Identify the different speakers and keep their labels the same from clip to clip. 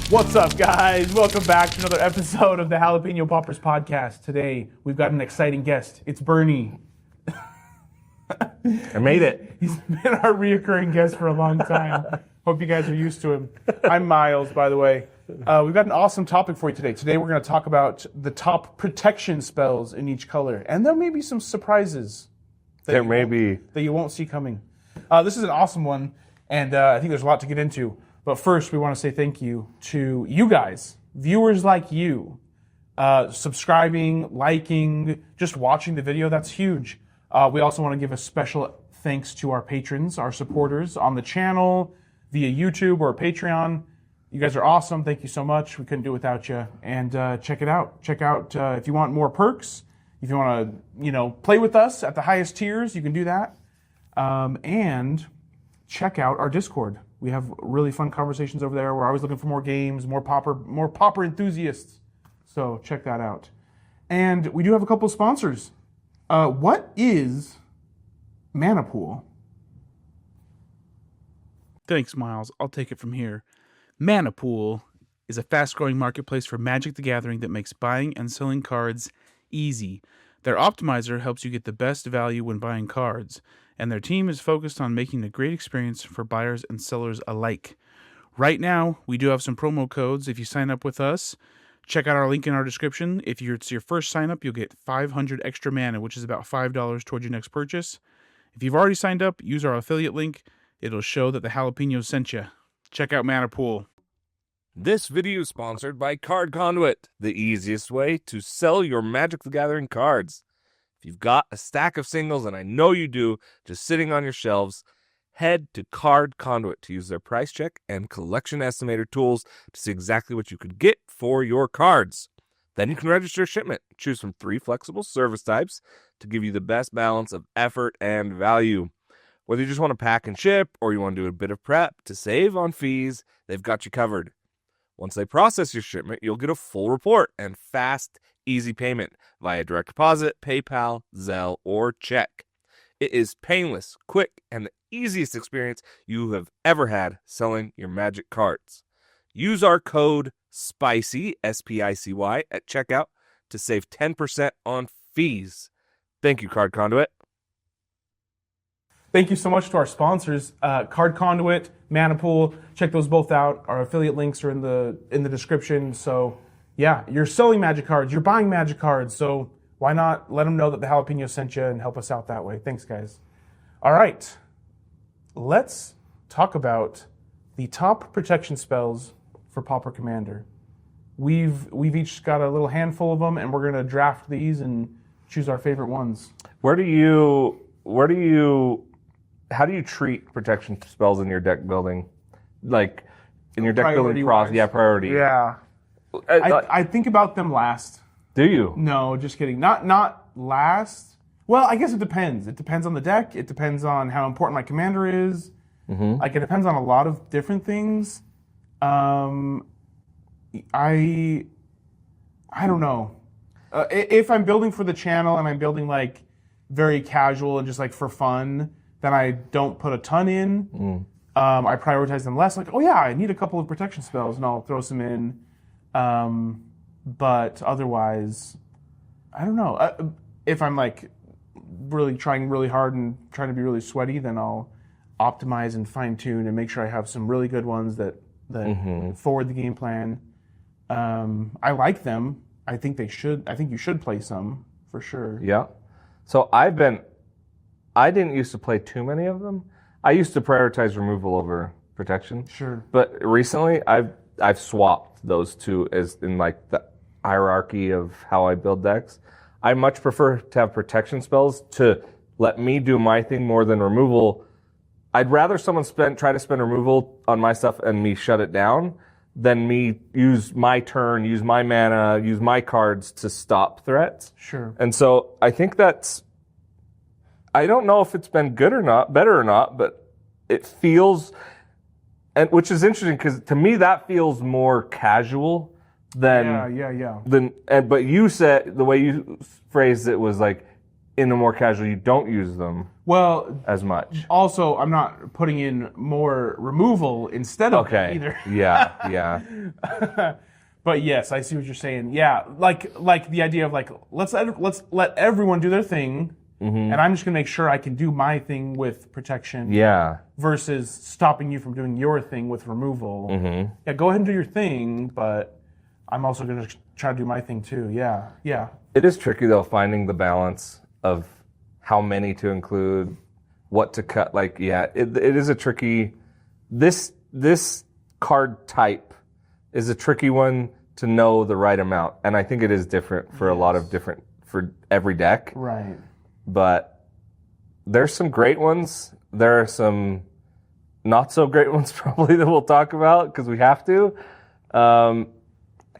Speaker 1: What's up, guys? Welcome back to another episode of the Jalapeno Paupers podcast. Today, we've got an exciting guest. It's Bernie.
Speaker 2: I made it.
Speaker 1: He's been our reoccurring guest for a long time. Hope you guys are used to him. I'm Miles, by the way. We've got an awesome topic for you today. Today, we're going to talk about the top protection spells in each color. And there may be some surprises that you won't see coming. This is an awesome one, and I think there's a lot to get into. But first, we want to say thank you to you guys, viewers like you, subscribing, liking, just watching the video. That's huge. We also want to give a special thanks to our patrons, our supporters on the channel, via YouTube or Patreon. You guys are awesome. Thank you so much. We couldn't do it without you. And check it out. Check out if you want more perks. If you want to, play with us at the highest tiers, you can do that. And check out our Discord. We have really fun conversations over there. We're always looking for more games, more Pauper enthusiasts. So check that out. And we do have a couple of sponsors. What is Mana Pool?
Speaker 3: Thanks, Miles. I'll take it from here. Mana Pool is a fast-growing marketplace for Magic the Gathering that makes buying and selling cards easy. Their optimizer helps you get the best value when buying cards, and their team is focused on making a great experience for buyers and sellers alike. Right now, we do have some promo codes if you sign up with us. Check out our link in our description. If it's your first sign up, you'll get 500 extra mana, which is about $5 towards your next purchase. If you've already signed up, use our affiliate link. It'll show that the Jalapenos sent you. Check out Mana Pool.
Speaker 2: This video is sponsored by Card Conduit, the easiest way to sell your Magic the Gathering cards. If you've got a stack of singles, and I know you do, just sitting on your shelves, head to Card Conduit to use their price check and collection estimator tools to see exactly what you could get for your cards. Then you can register a shipment. Choose from 3 flexible service types to give you the best balance of effort and value. Whether you just want to pack and ship or you want to do a bit of prep to save on fees, they've got you covered. Once they process your shipment, you'll get a full report and fast, easy payment via direct deposit, PayPal, Zelle, or check. It is painless, quick, and the easiest experience you have ever had selling your Magic cards. Use our code SPICY, S-P-I-C-Y, at checkout to save 10% on fees. Thank you, Card Conduit.
Speaker 1: Thank you so much to our sponsors, Card Conduit, Mana Pool. Check those both out. Our affiliate links are in the description. So, yeah, you're selling Magic cards, you're buying Magic cards. So why not let them know that the Jalapenos sent you and help us out that way? Thanks, guys. All right, let's talk about the top protection spells for Pauper Commander. We've each got a little handful of them, and we're gonna draft these and choose our favorite ones.
Speaker 2: How do you treat protection spells in your deck building? Like, in your deck building process? Yeah, priority.
Speaker 1: Yeah. I think about them last.
Speaker 2: Do you?
Speaker 1: No, just kidding. Not last. Well, I guess it depends. It depends on the deck. It depends on how important my commander is. Mm-hmm. Like, it depends on a lot of different things. I don't know. If I'm building for the channel and I'm building, like, very casual and just, like, for fun, then I don't put a ton in. I prioritize them less. Like, oh yeah, I need a couple of protection spells, and I'll throw some in. But otherwise, I don't know. If I'm like really trying really hard and trying to be really sweaty, then I'll optimize and fine tune and make sure I have some really good ones that forward the game plan. I like them. I think you should play some for sure.
Speaker 2: Yeah. So I didn't used to play too many of them. I used to prioritize removal over protection.
Speaker 1: Sure.
Speaker 2: But recently, I've swapped those two as in like the hierarchy of how I build decks. I much prefer to have protection spells to let me do my thing more than removal. I'd rather someone try to spend removal on my stuff and me shut it down than me use my turn, use my mana, use my cards to stop threats.
Speaker 1: Sure.
Speaker 2: And so I think I don't know if it's been good or not, better or not, but it feels, and which is interesting because to me that feels more casual than.
Speaker 1: Yeah.
Speaker 2: But you said the way you phrased it was like in the more casual, you don't use them
Speaker 1: Well,
Speaker 2: as much.
Speaker 1: also, I'm not putting in more removal instead of
Speaker 2: Okay.
Speaker 1: either.
Speaker 2: Yeah.
Speaker 1: But yes, I see what you're saying. Yeah, like the idea of like let's let everyone do their thing, and I'm just gonna make sure I can do my thing with protection.
Speaker 2: Yeah.
Speaker 1: Versus stopping you from doing your thing with removal. Yeah, go ahead and do your thing, but I'm also gonna try to do my thing too. Yeah.
Speaker 2: It is tricky though, finding the balance of how many to include, what to cut. Like, yeah, it is a tricky. This card type is a tricky one to know the right amount, and I think it is different for a lot of different for every deck.
Speaker 1: Right.
Speaker 2: But there's some great ones. There are some not so great ones probably that we'll talk about because we have to. And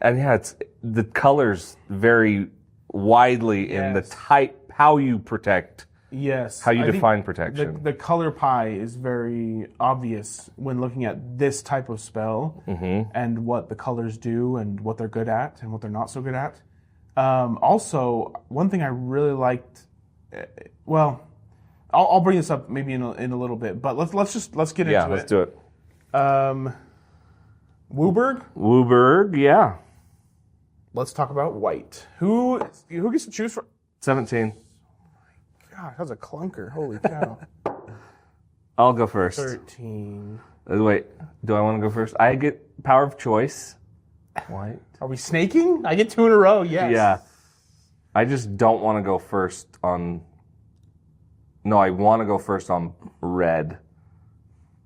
Speaker 2: yeah, it's the colors vary widely in the type, how you protect.
Speaker 1: Yes.
Speaker 2: How you
Speaker 1: I think
Speaker 2: define protection.
Speaker 1: The color pie is very obvious when looking at this type of spell and what the colors do and what they're good at and what they're not so good at. Also, one thing I really liked, well, I'll bring this up maybe in a little bit, but let's get into it.
Speaker 2: Yeah, let's do it.
Speaker 1: Wooburg?
Speaker 2: Wooburg, yeah.
Speaker 1: Let's talk about white. Who gets to choose for?
Speaker 2: 17.
Speaker 1: God, that's a clunker. Holy cow.
Speaker 2: I'll go first.
Speaker 1: 13.
Speaker 2: Wait, do I want to go first? I get power of choice. White.
Speaker 1: Are we snaking? I get 2 in a row, yes.
Speaker 2: Yeah. I just don't want to go first on... No, I want to go first on red.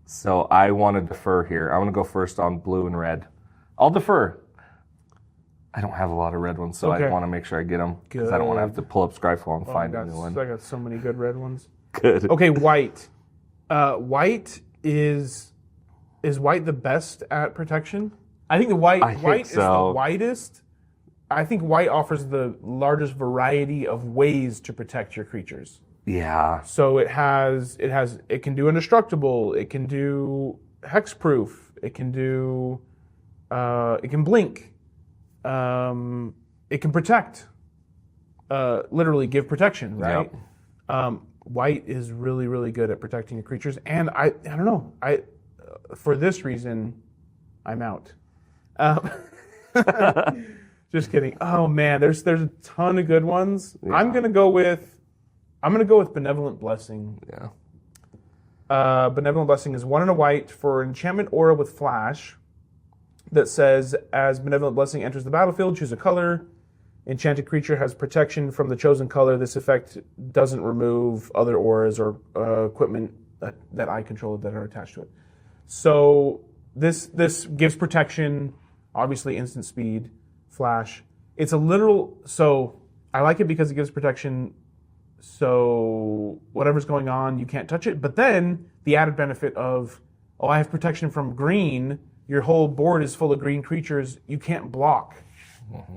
Speaker 2: So I want to defer here. I want to go first on blue and red. I'll defer. I don't have a lot of red ones, so
Speaker 1: Okay.
Speaker 2: I want to make sure I get them. Because I don't want to have to pull up Scryfall and find a
Speaker 1: I
Speaker 2: new one.
Speaker 1: got so many good red ones.
Speaker 2: Good.
Speaker 1: Okay, white. White is white the best at protection? I think white is the widest. I think white offers the largest variety of ways to protect your creatures.
Speaker 2: Yeah.
Speaker 1: So it can do indestructible, it can do hexproof, it can blink, it can protect, literally give protection, right?
Speaker 2: Yep.
Speaker 1: White is really, really good at protecting your creatures, and I don't know, for this reason, I'm out. Just kidding. Oh man, there's a ton of good ones. Yeah. I'm gonna go with Benevolent Blessing.
Speaker 2: Yeah.
Speaker 1: Benevolent Blessing is 1 and a white for an enchantment aura with flash that says, as Benevolent Blessing enters the battlefield, choose a color. Enchanted creature has protection from the chosen color. This effect doesn't remove other auras or equipment that I control that are attached to it. So this gives protection, obviously instant speed, flash. It's a literal, so I like it because it gives protection. So whatever's going on, you can't touch it. But then the added benefit of, I have protection from green. Your whole board is full of green creatures. You can't block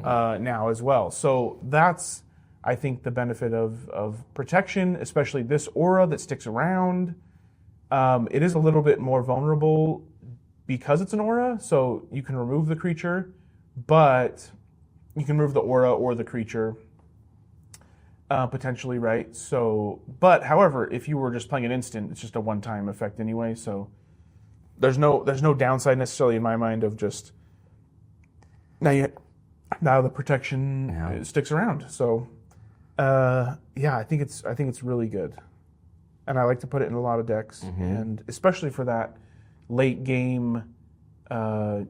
Speaker 1: now as well. So that's, I think, the benefit of protection, especially this aura that sticks around. It is a little bit more vulnerable because it's an aura. So you can remove the creature, but you can remove the aura or the creature. Potentially, right? So, but however, if you were just playing an instant, it's just a one-time effect anyway. So, there's no downside necessarily in my mind of just now the protection sticks around. So, I think it's really good, and I like to put it in a lot of decks, and especially for that late game, turn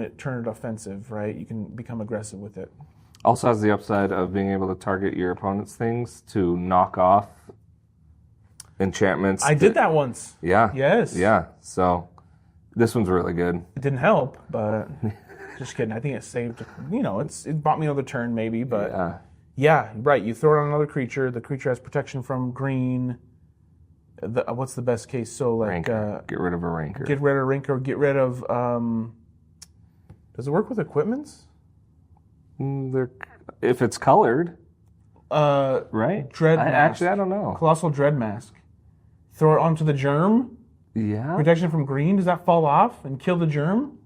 Speaker 1: it offensive, right? You can become aggressive with it.
Speaker 2: Also has the upside of being able to target your opponent's things to knock off enchantments.
Speaker 1: I did that once.
Speaker 2: Yeah.
Speaker 1: Yes.
Speaker 2: Yeah. So this one's really good.
Speaker 1: It didn't help, but just kidding. I think it saved, it bought me another turn maybe, but yeah, right. You throw it on another creature. The creature has protection from green. What's the best case? So like,
Speaker 2: get rid of a rancor.
Speaker 1: Get rid of a rancor. Get rid of, does it work with equipments?
Speaker 2: If it's colored,
Speaker 1: right? Dread Mask.
Speaker 2: Actually, I don't know.
Speaker 1: Colossal Dread Mask. Throw it onto the germ.
Speaker 2: Yeah.
Speaker 1: Protection from green. Does that fall off and kill the germ?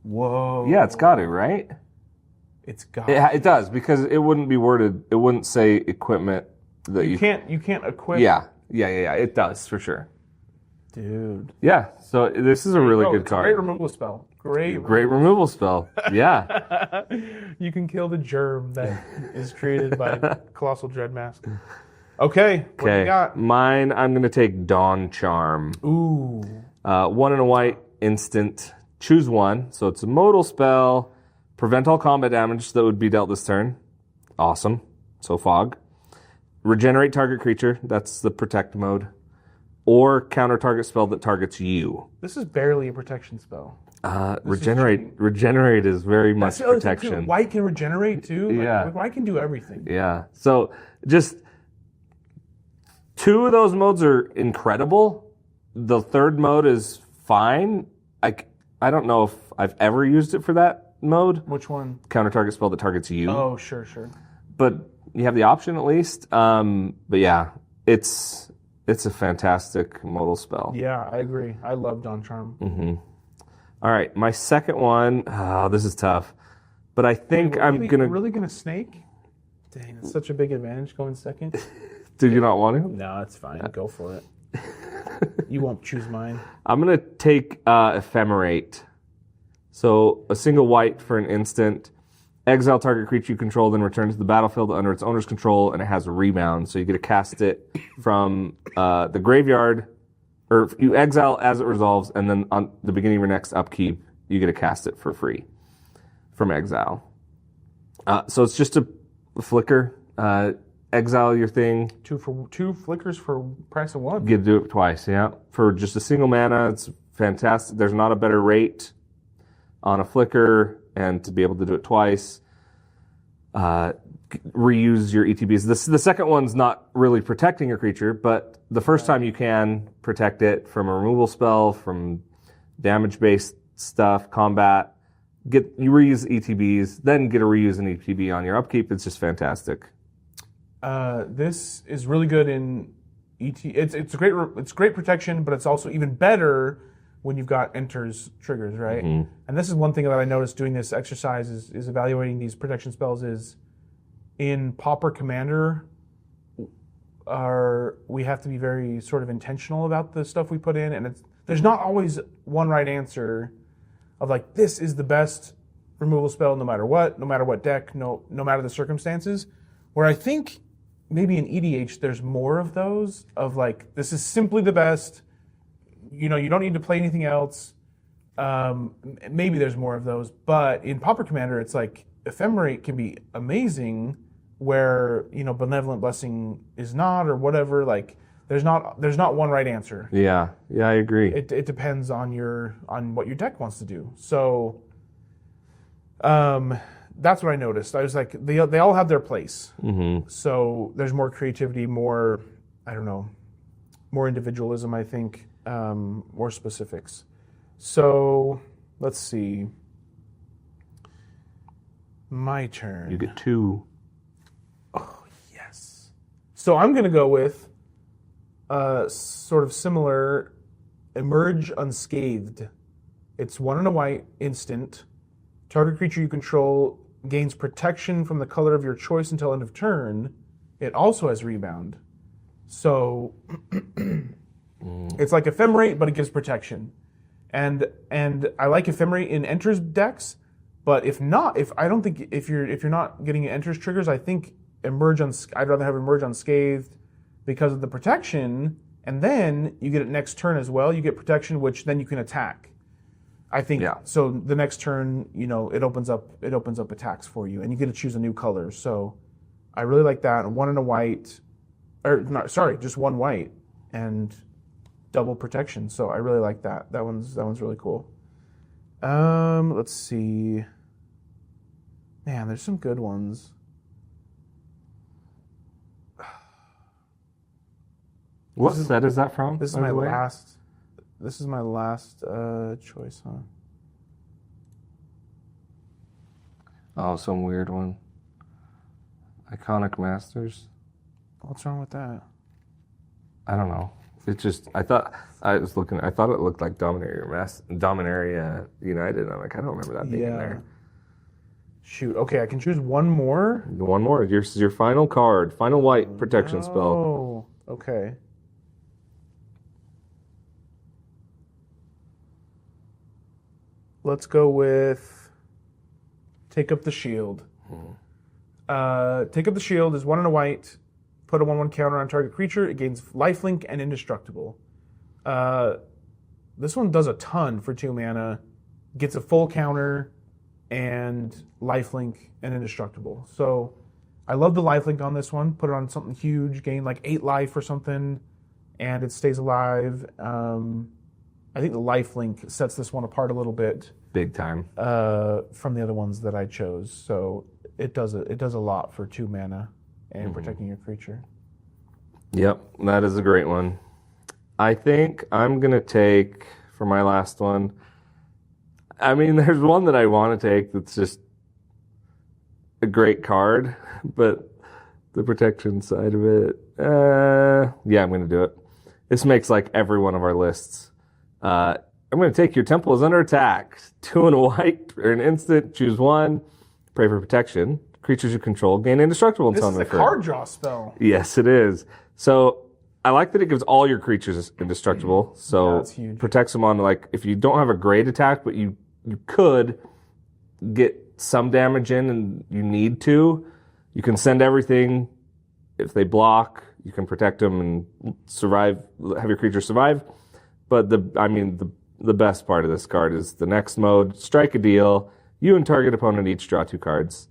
Speaker 1: Whoa.
Speaker 2: Yeah, it's got to, right?
Speaker 1: It's got to.
Speaker 2: It does, because it wouldn't be worded. It wouldn't say equipment
Speaker 1: You can't equip.
Speaker 2: Yeah. It does for sure.
Speaker 1: Dude.
Speaker 2: Yeah. So this is a really good
Speaker 1: It's a
Speaker 2: card.
Speaker 1: great removal spell. Great
Speaker 2: removal spell. Yeah.
Speaker 1: You can kill the germ that is created by Colossal Dread Mask. Okay. What do you got?
Speaker 2: Mine, I'm going to take Dawn Charm.
Speaker 1: Ooh.
Speaker 2: 1 and a white, instant. Choose one. So it's a modal spell. Prevent all combat damage that would be dealt this turn. Awesome. So fog. Regenerate target creature. That's the protect mode. Or counter target spell that targets you.
Speaker 1: This is barely a protection spell.
Speaker 2: Regenerate is very much protection.
Speaker 1: White can regenerate too.
Speaker 2: Yeah.
Speaker 1: White can do everything.
Speaker 2: Yeah. So just 2 of those modes are incredible. The third mode is fine. I don't know if I've ever used it for that mode.
Speaker 1: Which one?
Speaker 2: Counter target spell that targets you.
Speaker 1: Oh, sure.
Speaker 2: But you have the option at least. But yeah, it's a fantastic modal spell.
Speaker 1: Yeah, I agree. I love Dawn Charm.
Speaker 2: Mm-hmm. All right, my second one. Oh, this is tough. But I think I'm gonna.
Speaker 1: Really gonna snake? Dang, it's such a big advantage going second.
Speaker 2: Do you not want to?
Speaker 1: No, it's fine. Go for it. You won't choose mine.
Speaker 2: I'm going to take Ephemerate. So a single white for an instant. Exile target creature you control, then return to the battlefield under its owner's control, and it has a rebound. So you get to cast it from the graveyard, or you exile as it resolves, and then on the beginning of your next upkeep, you get to cast it for free from exile. So it's just a flicker. Exile your thing.
Speaker 1: Two flickers for price of one.
Speaker 2: You get to do it twice, yeah. For just a single mana, it's fantastic. There's not a better rate on a flicker, and to be able to do it twice, reuse your ETBs. The second one's not really protecting your creature, but the first time you can protect it from a removal spell, from damage-based stuff, combat. You reuse ETBs, then get to reuse an ETB on your upkeep. It's just fantastic.
Speaker 1: This is really good in ET. It's great protection, but it's also even better when you've got enters triggers, right? Mm-hmm. And this is one thing that I noticed doing this exercise is evaluating these protection spells is in Pauper Commander. We have to be very sort of intentional about the stuff we put in, and there's not always one right answer of like this is the best removal spell no matter what deck, no matter the circumstances. Where I think maybe in EDH there's more of those of like this is simply the best. You don't need to play anything else. Maybe there's more of those, but in Pauper Commander it's like Ephemerate can be amazing where Benevolent Blessing is not or whatever. Like there's not one right answer.
Speaker 2: Yeah, I agree.
Speaker 1: It depends on what your deck wants to do. So that's what I noticed. I was like, they all have their place. Mm-hmm. So there's more creativity, more, I don't know, more individualism, I think, more specifics. So let's see. My turn.
Speaker 2: You get 2.
Speaker 1: Oh, yes. So I'm going to go with sort of similar Emerge Unscathed. It's 1 and a white, instant. Target creature you control gains protection from the color of your choice until end of turn. It also has rebound. So it's like Ephemerate, but it gives protection. And I like Ephemerate in Enters decks, but if you're not getting Enters triggers, I think I'd rather have Emerge Unscathed because of the protection, and then you get it next turn as well. You get protection, which then you can attack. I think so. The next turn, it opens up attacks for you, and you get to choose a new color. So I really like that. 1 and a white, just 1 white and double protection. So I really like that. That one's really cool. Let's see. Man, there's some good ones.
Speaker 2: What set is that from?
Speaker 1: This is my last. This is my last choice, huh?
Speaker 2: Oh, some weird one. Iconic Masters.
Speaker 1: What's wrong with that?
Speaker 2: I don't know. It's just I thought it looked like Dominaria United. I'm like, I don't remember that being in there.
Speaker 1: Shoot. Okay, I can choose one more.
Speaker 2: One more. This is your final card. Final white protection spell.
Speaker 1: Oh, okay. Let's go with Take Up the Shield. Take Up the Shield is 1 and a white. Put a 1/1 counter on target creature. It gains lifelink and indestructible. This one does a ton for 2 mana. Gets a full counter and lifelink and indestructible. So I love the lifelink on this one. Put it on something huge. Gain like 8 life or something. And it stays alive. I think the lifelink sets this one apart a little bit.
Speaker 2: Big time.
Speaker 1: From the other ones that I chose. So it does a lot for 2 mana and protecting your creature.
Speaker 2: Yep, that is a great one. I think I'm going to take, for my last one, I mean, there's one that I want to take that's just a great card, but the protection side of it, yeah, I'm going to do it. This makes like every one of our lists. I'm going to take Your Temple is Under Attack. 2 and a white, or an instant, choose one, pray for protection. Creatures you control gain indestructible until
Speaker 1: This is a
Speaker 2: turn.
Speaker 1: card draw spell.
Speaker 2: Yes, it is. So I like that it gives all your creatures indestructible. So
Speaker 1: that's huge.
Speaker 2: protects them on, like, if you don't have a great attack, but you could get some damage in and you need to, you can send everything. If they block, you can protect them and survive, have your creature survive. But the best part of this card is the next mode, strike a deal. You and target opponent each draw 2 cards.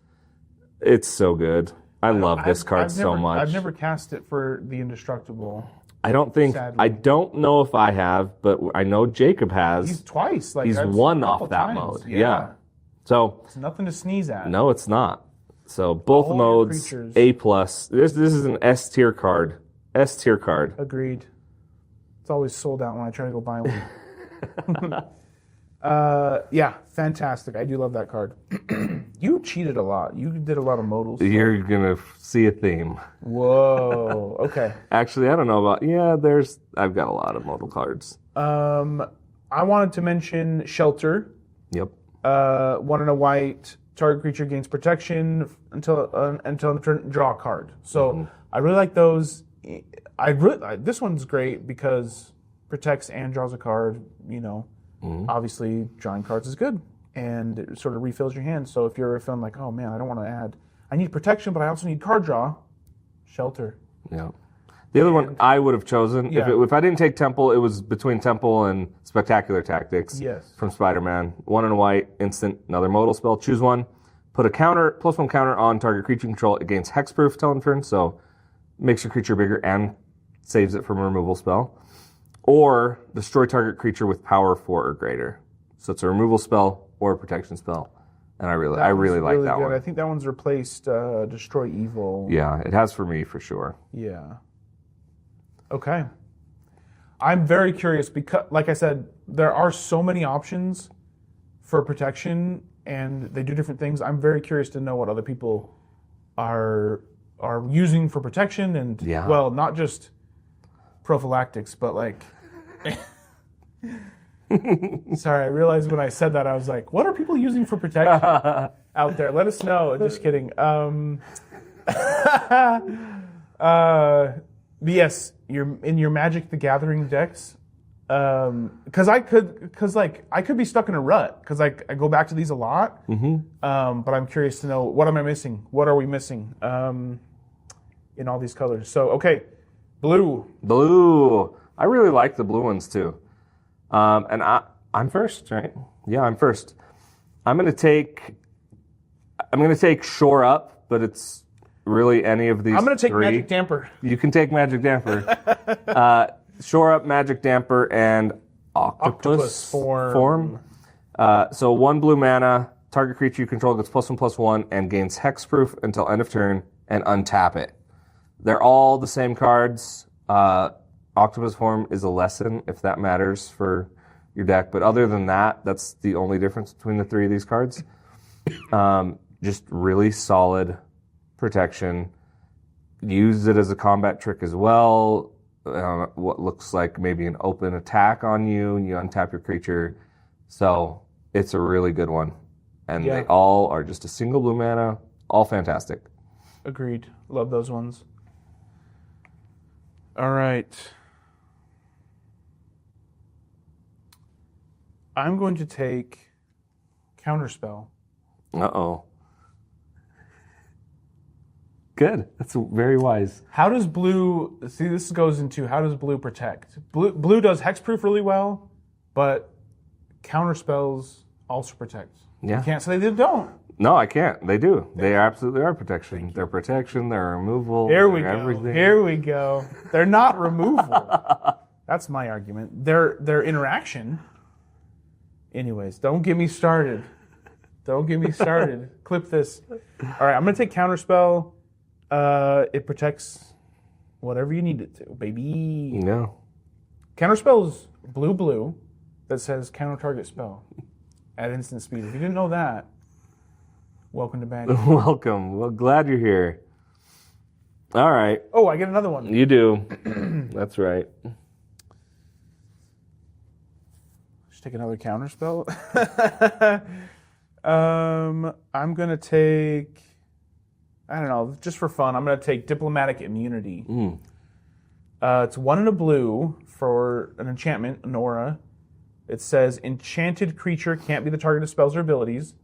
Speaker 2: It's so good. I love this card so much.
Speaker 1: I've never cast it for the indestructible.
Speaker 2: I don't think,
Speaker 1: Sadly.
Speaker 2: I don't know if I have, but I know Jacob has.
Speaker 1: He's twice. Like
Speaker 2: He's
Speaker 1: that's
Speaker 2: won
Speaker 1: a couple
Speaker 2: off that
Speaker 1: times.
Speaker 2: mode. Yeah. So,
Speaker 1: It's nothing to sneeze at.
Speaker 2: no, it's not. So both
Speaker 1: All your
Speaker 2: modes,
Speaker 1: creatures.
Speaker 2: A+. This is an S tier card. S tier card.
Speaker 1: Agreed. It's always sold out when I try to go buy one. Yeah, fantastic. I do love that card. You cheated a lot. You did a lot of modals.
Speaker 2: You're going to see a theme.
Speaker 1: Whoa. Okay.
Speaker 2: Actually, I don't know about, I've got a lot of modal cards.
Speaker 1: I wanted to mention Shelter.
Speaker 2: Yep.
Speaker 1: 1 and a white. Target creature gains protection until the turn, draw a card. So I really like those. This one's great because protects and draws a card. You know, obviously drawing cards is good, and it sort of refills your hand. So if you're feeling like, oh man, I don't want to add, I need protection, but I also need card draw. Shelter.
Speaker 2: Yeah. The other one I would have chosen,
Speaker 1: Yeah.
Speaker 2: if I didn't take Temple, it was between Temple and Spectacular Tactics from Spider-Man. 1 and a white, instant, another modal spell. Choose one. Put a counter, +1 counter on target creature control. It gains hexproof till end turn, so makes your creature bigger and saves it from a removal spell. Or destroy target creature with power 4 or greater. So it's a removal spell or a protection spell. And I really like that
Speaker 1: good.
Speaker 2: one.
Speaker 1: I think that one's replaced Destroy Evil.
Speaker 2: Yeah, it has for me for sure.
Speaker 1: Yeah. Okay. I'm very curious because, like I said, there are so many options for protection, and they do different things. I'm very curious to know what other people are using for protection, and well, not just prophylactics, but like. Sorry, I realized when I said that I was like, "What are people using for protection out there?" Let us know. Just kidding. Yes, you're in your Magic the Gathering decks. Because I could be stuck in a rut because I go back to these a lot. But I'm curious to know, what am I missing? What are we missing in all these colors? So okay, blue.
Speaker 2: I really like the blue ones too. And I'm first, right? Yeah, I'm first. I'm gonna take Shore Up, but it's really any of these.
Speaker 1: I'm gonna take
Speaker 2: 3.
Speaker 1: Magic Damper.
Speaker 2: You can take Magic Damper. Shore Up, Magic Damper, and Octopus Form. So 1 blue mana, target creature you control gets +1/+1 and gains hexproof until end of turn, and untap it. They're all the same cards. Octopus Form is a lesson, if that matters for your deck. But other than that, that's the only difference between the 3 of these cards. Just really solid protection. Use it as a combat trick as well. What looks like maybe an open attack on you, and you untap your creature. So it's a really good one. And
Speaker 1: Yeah.
Speaker 2: they all are just a single blue mana, all fantastic.
Speaker 1: Agreed. Love those ones. All right. I'm going to take Counterspell.
Speaker 2: Uh-oh. Good. That's very wise.
Speaker 1: How does blue... See, this goes into how does blue protect? Blue does hexproof really well, but Counterspells also protect.
Speaker 2: Yeah.
Speaker 1: You can't say they don't.
Speaker 2: No, I can't. They do. They absolutely are protection. They're protection, they're removal,
Speaker 1: Here we
Speaker 2: they're
Speaker 1: go.
Speaker 2: everything.
Speaker 1: Here we go. They're not removal. That's my argument. They're interaction. Anyways, don't get me started. Don't get me started. Clip this. All right, I'm going to take Counterspell. It protects whatever you need it to, baby.
Speaker 2: No.
Speaker 1: Counterspell is blue that says counter target spell at instant speed. If you didn't know that, welcome to Bad.
Speaker 2: Welcome. Well, glad you're here. All right.
Speaker 1: Oh, I get another one.
Speaker 2: You do. That's right.
Speaker 1: Just take another Counterspell. I'm going to take... I don't know, just for fun, I'm going to take Diplomatic Immunity. It's 1 and a blue for an enchantment, an aura. It says enchanted creature can't be the target of spells or abilities.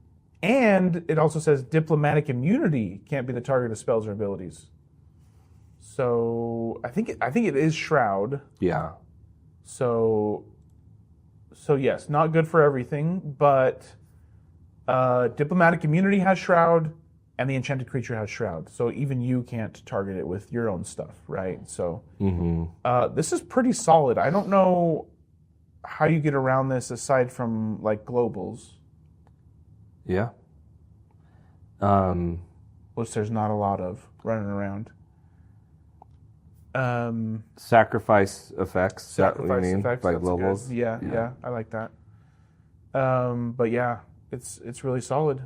Speaker 1: And it also says Diplomatic Immunity can't be the target of spells or abilities. So I think it is Shroud.
Speaker 2: Yeah.
Speaker 1: So yes, not good for everything, but Diplomatic Immunity has Shroud. And the enchanted creature has Shroud, so even you can't target it with your own stuff, right? So this is pretty solid. I don't know how you get around this aside from like globals,
Speaker 2: Yeah.
Speaker 1: which there's not a lot of running around.
Speaker 2: Sacrifice effects. Is that what you
Speaker 1: Sacrifice
Speaker 2: mean?
Speaker 1: effects,
Speaker 2: By
Speaker 1: that's
Speaker 2: globals.
Speaker 1: good. Yeah, I like that. But yeah, it's really solid.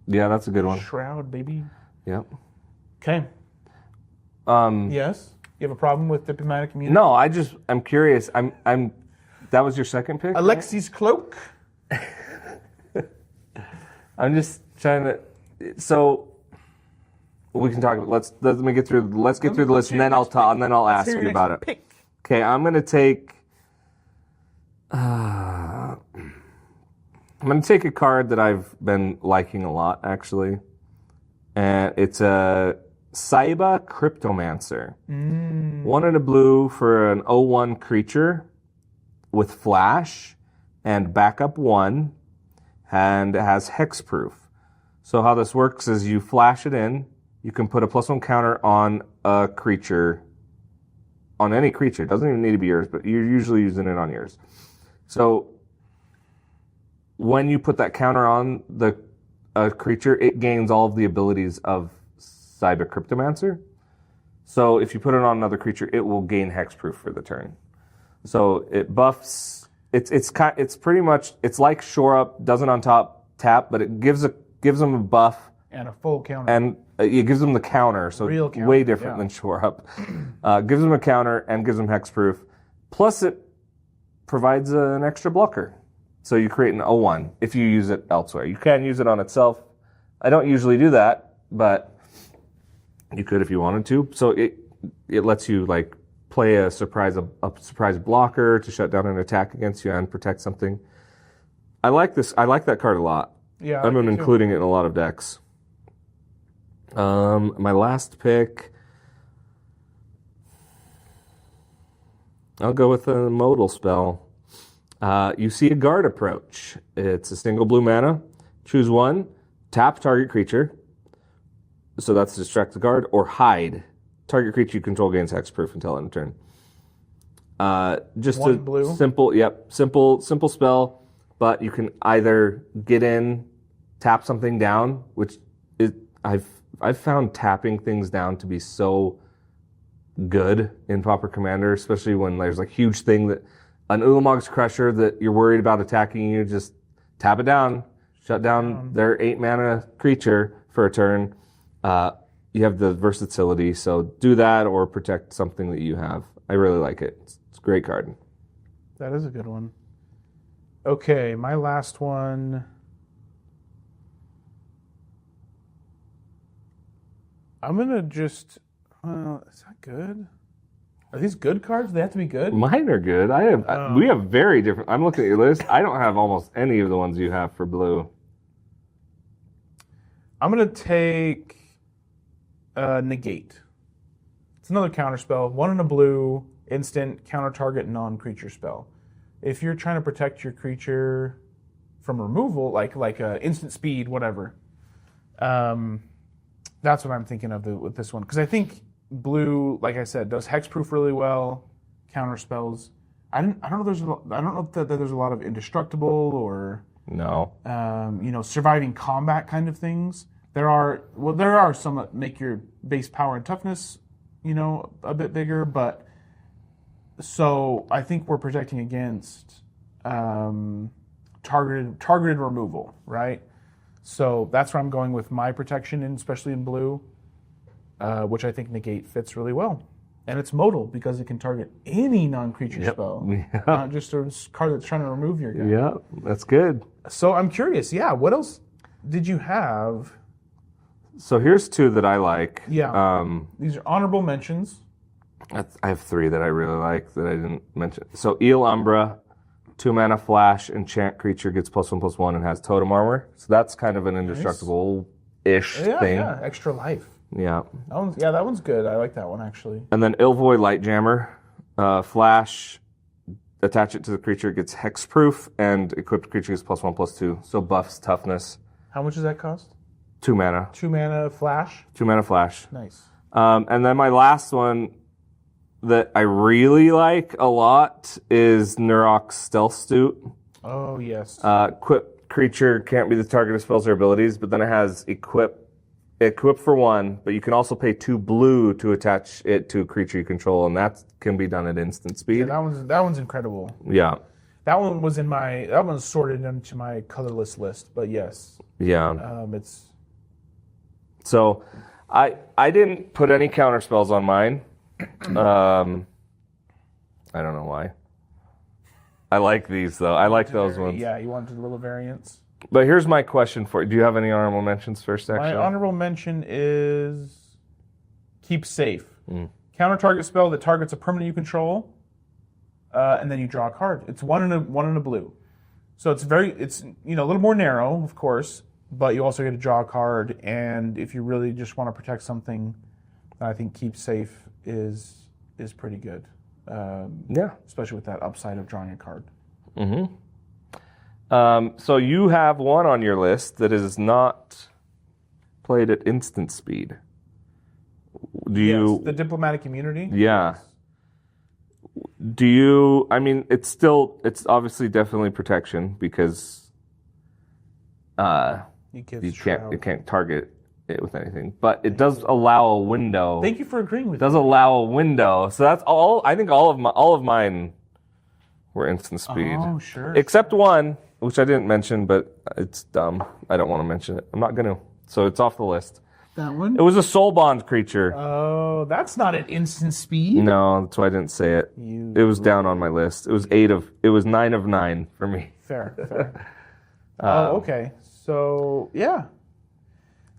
Speaker 2: Yeah, that's a good one.
Speaker 1: Shroud, baby.
Speaker 2: Yep.
Speaker 1: Okay. Yes. You have a problem with Diplomatic Immunity?
Speaker 2: No, I'm curious. I'm. That was your second pick? right?
Speaker 1: Alexi's Cloak.
Speaker 2: I'm just trying to. So we can talk. Let's get through the list, and then I'll talk, and then I'll ask you about it.
Speaker 1: Pick.
Speaker 2: Okay, I'm gonna take. I'm going to take a card that I've been liking a lot, actually. And it's a Saiba Cryptomancer. 1 and a blue for an 0/1 creature with flash and backup 1, and it has hexproof. So how this works is you flash it in, you can put a +1 counter on a creature, on any creature. It doesn't even need to be yours, but you're usually using it on yours. So when you put that counter on the creature, it gains all of the abilities of Cyber Cryptomancer. So if you put it on another creature, it will gain hexproof for the turn. So it buffs. It's pretty much, it's like Shore Up, doesn't on top tap, but it gives them a buff
Speaker 1: And a full counter.
Speaker 2: and it gives them the counter. So
Speaker 1: Real counter,
Speaker 2: way different
Speaker 1: yeah.
Speaker 2: than Shore Up. Gives them a counter and gives them hexproof. Plus it provides an extra blocker. So you create an 0/1 if you use it elsewhere. You can use it on itself. I don't usually do that, but you could if you wanted to. So it lets you like play a surprise blocker to shut down an attack against you and protect something. I like this. I like that card a lot.
Speaker 1: Yeah,
Speaker 2: I've been including it in a lot of decks. My last pick, I'll go with a modal spell. You see a guard approach. It's a single blue mana. Choose 1, tap target creature. So that's distract the guard, or hide. Target creature you control gains hexproof until end of turn. Just
Speaker 1: One
Speaker 2: a
Speaker 1: blue.
Speaker 2: simple spell, but you can either get in, tap something down, which is I've found tapping things down to be so good in Pauper Commander, especially when there's like huge thing that an Ulamog's Crusher that you're worried about attacking you, just tap it down, shut down their 8 mana creature for a turn. You have the versatility, so do that or protect something that you have. I really like it. It's a great card.
Speaker 1: That is a good one. Okay, my last one. I'm gonna just. Is that good? Are these good cards? They have to be good.
Speaker 2: Mine are good. We have very different. I'm looking at your list. I don't have almost any of the ones you have for blue.
Speaker 1: I'm gonna take negate. It's another counter spell. 1 in a blue, instant, counter target, non-creature spell. If you're trying to protect your creature from removal, like instant speed, whatever, that's what I'm thinking of with this one. Because I think blue, like I said, does hexproof really well, counter spells. I don't know that there's a lot of indestructible or
Speaker 2: No.
Speaker 1: Surviving combat kind of things. There are some that make your base power and toughness, a bit bigger, but so I think we're protecting against targeted removal, right? So that's where I'm going with my protection, and especially in blue, which I think negate fits really well. And it's modal because it can target any non-creature spell, not just a card that's trying to remove your guy.
Speaker 2: Yeah, that's good.
Speaker 1: So I'm curious, what else did you have?
Speaker 2: So here's 2 that I like.
Speaker 1: Yeah. These are honorable mentions.
Speaker 2: I have 3 that I really like that I didn't mention. So Eel Umbra, 2 mana flash, enchant creature gets +1/+1 and has totem armor. So that's kind of an indestructible-ish thing.
Speaker 1: Yeah, extra life.
Speaker 2: Yeah.
Speaker 1: That one's good. I like that one actually.
Speaker 2: And then Ilvoy Lightjammer, flash, attach it to the creature, it gets hexproof, and equipped creature gets +1/+2. So buffs toughness.
Speaker 1: How much does that cost?
Speaker 2: 2 mana.
Speaker 1: 2 mana flash.
Speaker 2: 2 mana flash.
Speaker 1: Nice.
Speaker 2: And then my last one that I really like a lot is Nurok's Stealth Suit.
Speaker 1: Oh, yes.
Speaker 2: Equipped creature can't be the target of spells or abilities, but then it has equip for 1, but you can also pay 2 blue to attach it to a creature you control, and that can be done at instant speed.
Speaker 1: Yeah, that one's incredible.
Speaker 2: Yeah.
Speaker 1: That one was that one's sorted into my colorless list, but yes.
Speaker 2: Yeah.
Speaker 1: It's.
Speaker 2: So, I didn't put any counter spells on mine. I don't know why. I like these though. I like those ones.
Speaker 1: Yeah, you wanted a little variance.
Speaker 2: But here's my question for you. Do you have any honorable mentions first, actually?
Speaker 1: My honorable mention is keep safe. Counter target spell that targets a permanent you control, and then you draw a card. It's 1 in a blue. So it's a little more narrow, of course, but you also get to draw a card, and if you really just want to protect something, I think keep safe is pretty good. Especially with that upside of drawing a card.
Speaker 2: Mm-hmm. So you have one on your list that is not played at instant speed.
Speaker 1: The diplomatic immunity?
Speaker 2: Yeah. Do you, it's obviously definitely protection because you can't target it with anything, but it does allow a window.
Speaker 1: Thank you for agreeing with me.
Speaker 2: It does allow a window. So that's all, I think all of mine were instant speed.
Speaker 1: Oh, sure.
Speaker 2: Except one, which I didn't mention, but it's dumb. I don't want to mention it. I'm not going to. So it's off the list.
Speaker 1: That one?
Speaker 2: It was a soul bond creature.
Speaker 1: Oh, that's not at instant speed.
Speaker 2: No, that's why I didn't say it. It was down on my list. It was 9 of 9 for me.
Speaker 1: Fair. Okay. So, yeah.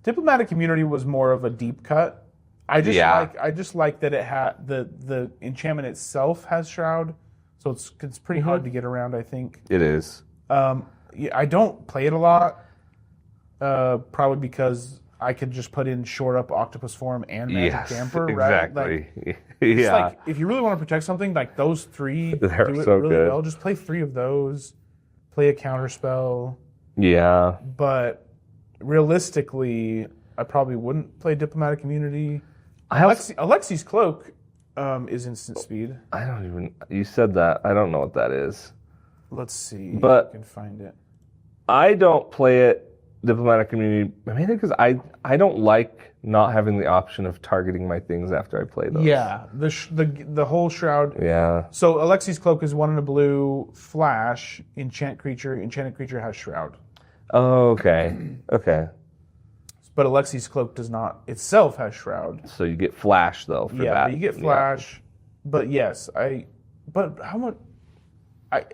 Speaker 1: Diplomatic immunity was more of a deep cut. I just like that it had the enchantment itself has shroud. So it's pretty hard to get around, I think.
Speaker 2: It is.
Speaker 1: I don't play it a lot, probably because I could just put in short up octopus form and magic damper, right?
Speaker 2: Exactly.
Speaker 1: Like, if you really want to protect something, like those 3
Speaker 2: They're
Speaker 1: do it
Speaker 2: so
Speaker 1: really
Speaker 2: good.
Speaker 1: well. Just play 3 of those, play a counter spell.
Speaker 2: Yeah.
Speaker 1: But realistically, I probably wouldn't play diplomatic immunity. Alexi's cloak is instant speed.
Speaker 2: You said that. I don't know what that is.
Speaker 1: Let's see
Speaker 2: but
Speaker 1: if I can find it.
Speaker 2: I don't play it diplomatic immunity mainly because I don't like not having the option of targeting my things after I play those.
Speaker 1: Yeah, the whole shroud.
Speaker 2: Yeah.
Speaker 1: So Alexi's cloak is 1 in a blue flash, enchanted creature has shroud.
Speaker 2: Oh, okay. Okay.
Speaker 1: But Alexi's cloak does not itself has shroud.
Speaker 2: So you get flash though for that.
Speaker 1: Yeah, but you get flash. Yeah. But yes, but how much?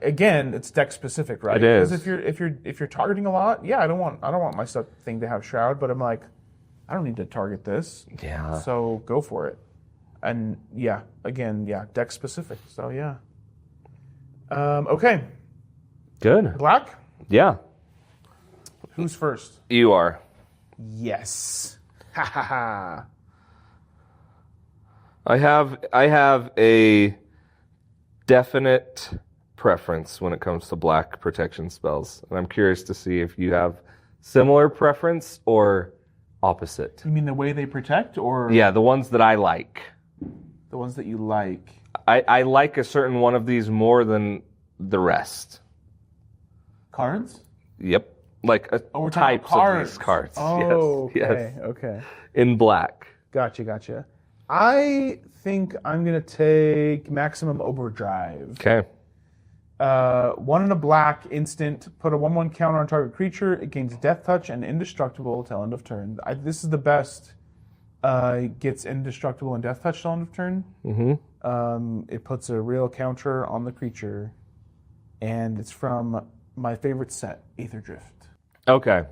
Speaker 1: Again, it's deck specific, right?
Speaker 2: It is.
Speaker 1: Because if you're targeting a lot, I don't want my thing to have shroud. But I'm like, I don't need to target this.
Speaker 2: Yeah.
Speaker 1: So go for it. And yeah, again, yeah, deck specific. So yeah. Okay.
Speaker 2: Good.
Speaker 1: Black?
Speaker 2: Yeah.
Speaker 1: Who's first?
Speaker 2: You are.
Speaker 1: Yes. Ha ha ha.
Speaker 2: I have a definite preference when it comes to black protection spells. And I'm curious to see if you have similar preference or opposite.
Speaker 1: You mean the way they protect, or
Speaker 2: Yeah, the ones that I like.
Speaker 1: the ones that you like?
Speaker 2: I like a certain one of these more than the rest.
Speaker 1: Cards?
Speaker 2: Yep. Like
Speaker 1: We're talking
Speaker 2: types
Speaker 1: about
Speaker 2: of these cards.
Speaker 1: Oh,
Speaker 2: yes.
Speaker 1: okay,
Speaker 2: Yes.
Speaker 1: okay.
Speaker 2: In black.
Speaker 1: Gotcha. I think I'm going to take Maximum Overdrive.
Speaker 2: Okay.
Speaker 1: 1 in a black instant, put a 1/1 counter on target creature. It gains Death Touch and Indestructible till end of turn. This is the best. It gets Indestructible and Death Touch till end of turn.
Speaker 2: Mm-hmm.
Speaker 1: It puts a real counter on the creature. And it's from my favorite set, Aether Drift.
Speaker 2: Okay.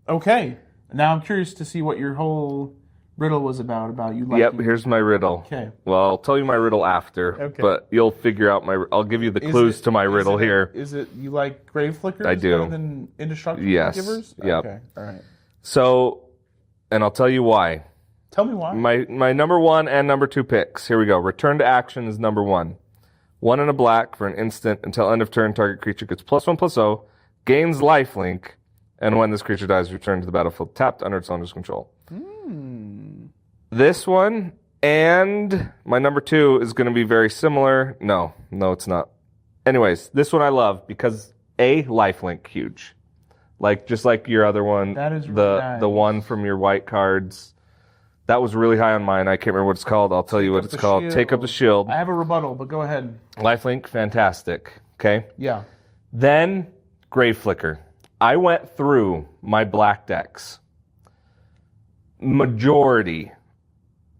Speaker 1: Okay. Now I'm curious to see what your whole riddle was about you liking.
Speaker 2: Yep, here's my riddle.
Speaker 1: Okay.
Speaker 2: Well, I'll tell you my riddle after,
Speaker 1: Okay.
Speaker 2: but you'll figure out I'll give you the clues to my riddle here.
Speaker 1: Is it you like Grave Flickers
Speaker 2: I do.
Speaker 1: better than Indestructible
Speaker 2: Yes.
Speaker 1: Givers?
Speaker 2: Yep.
Speaker 1: Okay, all right.
Speaker 2: So, and I'll tell you why.
Speaker 1: Tell me why.
Speaker 2: My number 1 and number 2 picks. Here we go. Return to action is number 1. 1 in a black for an instant until end of turn. Target creature gets +1/+0, gains lifelink, and when this creature dies, return to the battlefield tapped under its owner's control. This one and my number 2 is going to be very similar. No, it's not. Anyways, this one I love because lifelink, huge. Just like your other one,
Speaker 1: That is really nice.
Speaker 2: the one from your white cards. That was really high on mine. I can't remember what it's called. I'll tell you what it's called. Take up the shield.
Speaker 1: I have a rebuttal, but go ahead.
Speaker 2: Lifelink, fantastic. Okay.
Speaker 1: Yeah.
Speaker 2: Then Grave Flicker. I went through my black decks. Majority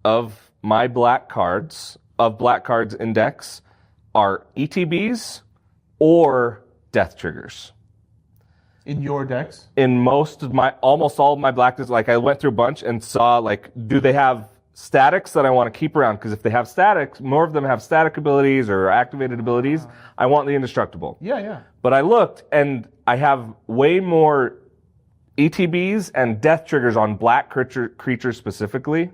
Speaker 2: of my black cards index are ETBs or death triggers.
Speaker 1: In your decks?
Speaker 2: In almost all of my black decks, I went through a bunch and saw, do they have statics that I want to keep around? Because if they have statics, more of them have static abilities or activated abilities. I want the indestructible.
Speaker 1: Yeah.
Speaker 2: But I looked, and I have way more ETBs and death triggers on black creatures specifically,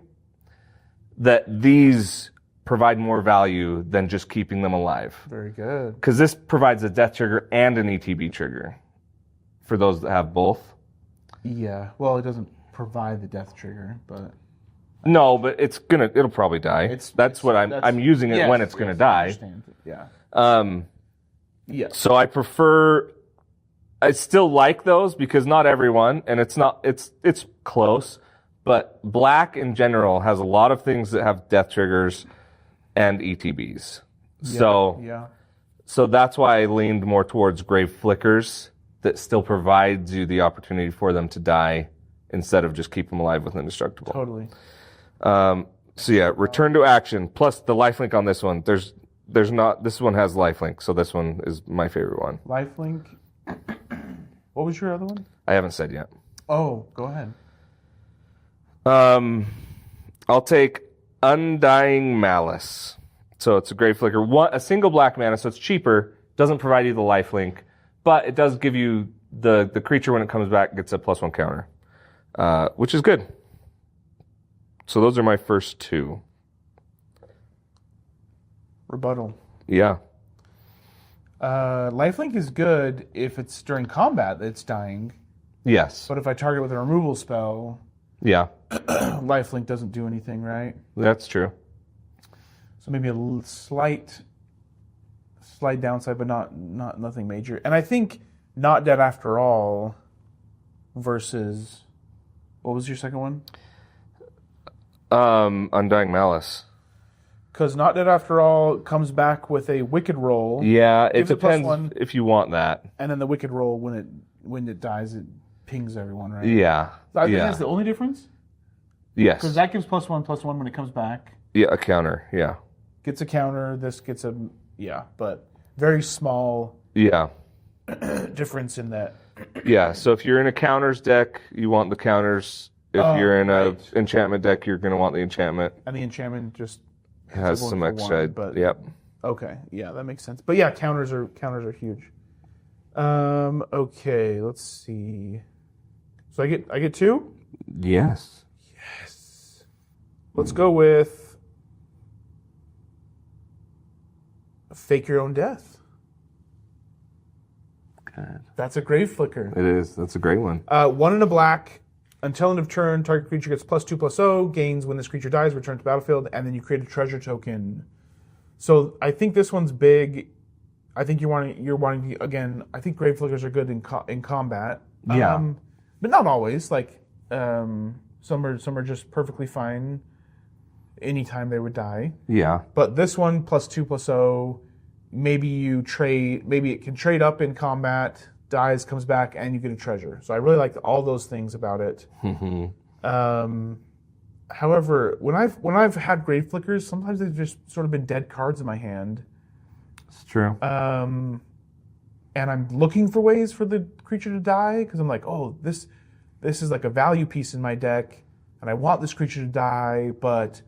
Speaker 2: that these provide more value than just keeping them alive.
Speaker 1: Very good.
Speaker 2: Because this provides a death trigger and an ETB trigger for those that have both.
Speaker 1: Yeah. Well, it doesn't provide the death trigger, but
Speaker 2: No, but it'll probably die. I'm using it when it's gonna die.
Speaker 1: I understand. Yeah. Yeah.
Speaker 2: So I still like those because not everyone, and it's close, but black in general has a lot of things that have death triggers and ETBs. So that's why I leaned more towards Grave Flickers that still provides you the opportunity for them to die instead of just keep them alive with indestructible.
Speaker 1: Totally.
Speaker 2: So yeah, return to action plus the lifelink on this one. There's not. This one has lifelink, so this one is my favorite one.
Speaker 1: Lifelink. What was your other one?
Speaker 2: I haven't said yet.
Speaker 1: Oh, go ahead.
Speaker 2: I'll take Undying Malice. So it's a Grave Flicker. A single black mana, so it's cheaper. Doesn't provide you the lifelink, but it does give you the creature when it comes back gets a +1 counter, which is good. So those are my first 2.
Speaker 1: Rebuttal.
Speaker 2: Yeah.
Speaker 1: Lifelink is good if it's during combat that it's dying.
Speaker 2: Yes.
Speaker 1: But if I target with a removal spell,
Speaker 2: Yeah.
Speaker 1: lifelink doesn't do anything, right?
Speaker 2: That's true.
Speaker 1: So maybe a slight downside, but nothing major. And I think Not Dead After All versus what was your second one?
Speaker 2: Undying Malice.
Speaker 1: Because Not Dead After All comes back with a Wicked Roll.
Speaker 2: Yeah, it
Speaker 1: Gives it
Speaker 2: depends
Speaker 1: +1.
Speaker 2: if you want that.
Speaker 1: And then the Wicked Roll, when it dies, it pings everyone, right?
Speaker 2: Yeah.
Speaker 1: I think
Speaker 2: yeah.
Speaker 1: that's the only difference?
Speaker 2: Yes.
Speaker 1: Because that gives +1/+1 when it comes back.
Speaker 2: Yeah, a counter. Yeah.
Speaker 1: Gets a counter, this gets a... Yeah, but very small
Speaker 2: Yeah.
Speaker 1: difference in that.
Speaker 2: Yeah, so if you're in a counters deck, you want the counters. If you're in a enchantment deck, you're going to want the enchantment.
Speaker 1: And the enchantment just
Speaker 2: Has
Speaker 1: going
Speaker 2: some
Speaker 1: for
Speaker 2: extra.
Speaker 1: one, but
Speaker 2: Yep.
Speaker 1: okay, yeah, that makes sense. But yeah, counters are huge. Okay, let's see. So I get 2?
Speaker 2: Yes.
Speaker 1: Yes. Let's go with Fake Your Own Death.
Speaker 2: God.
Speaker 1: That's a Grave Flicker.
Speaker 2: It is. That's a great one.
Speaker 1: 1 and a black. Until end of turn, target creature gets +2/+0, gains when this creature dies, return to battlefield, and then you create a treasure token. So I think this one's big. I think you're wanting to, again, I think Grave Flickers are good in combat.
Speaker 2: Yeah.
Speaker 1: But not always. Like some are just perfectly fine anytime they would die.
Speaker 2: Yeah.
Speaker 1: But this one +2/+0, maybe it can trade up in combat, dies, comes back, and you get a treasure. So I really like all those things about it. However, when I've had Grave Flickers, sometimes they've just sort of been dead cards in my hand.
Speaker 2: It's true.
Speaker 1: And I'm looking for ways for the creature to die because I'm like, oh, this is like a value piece in my deck, and I want this creature to die, but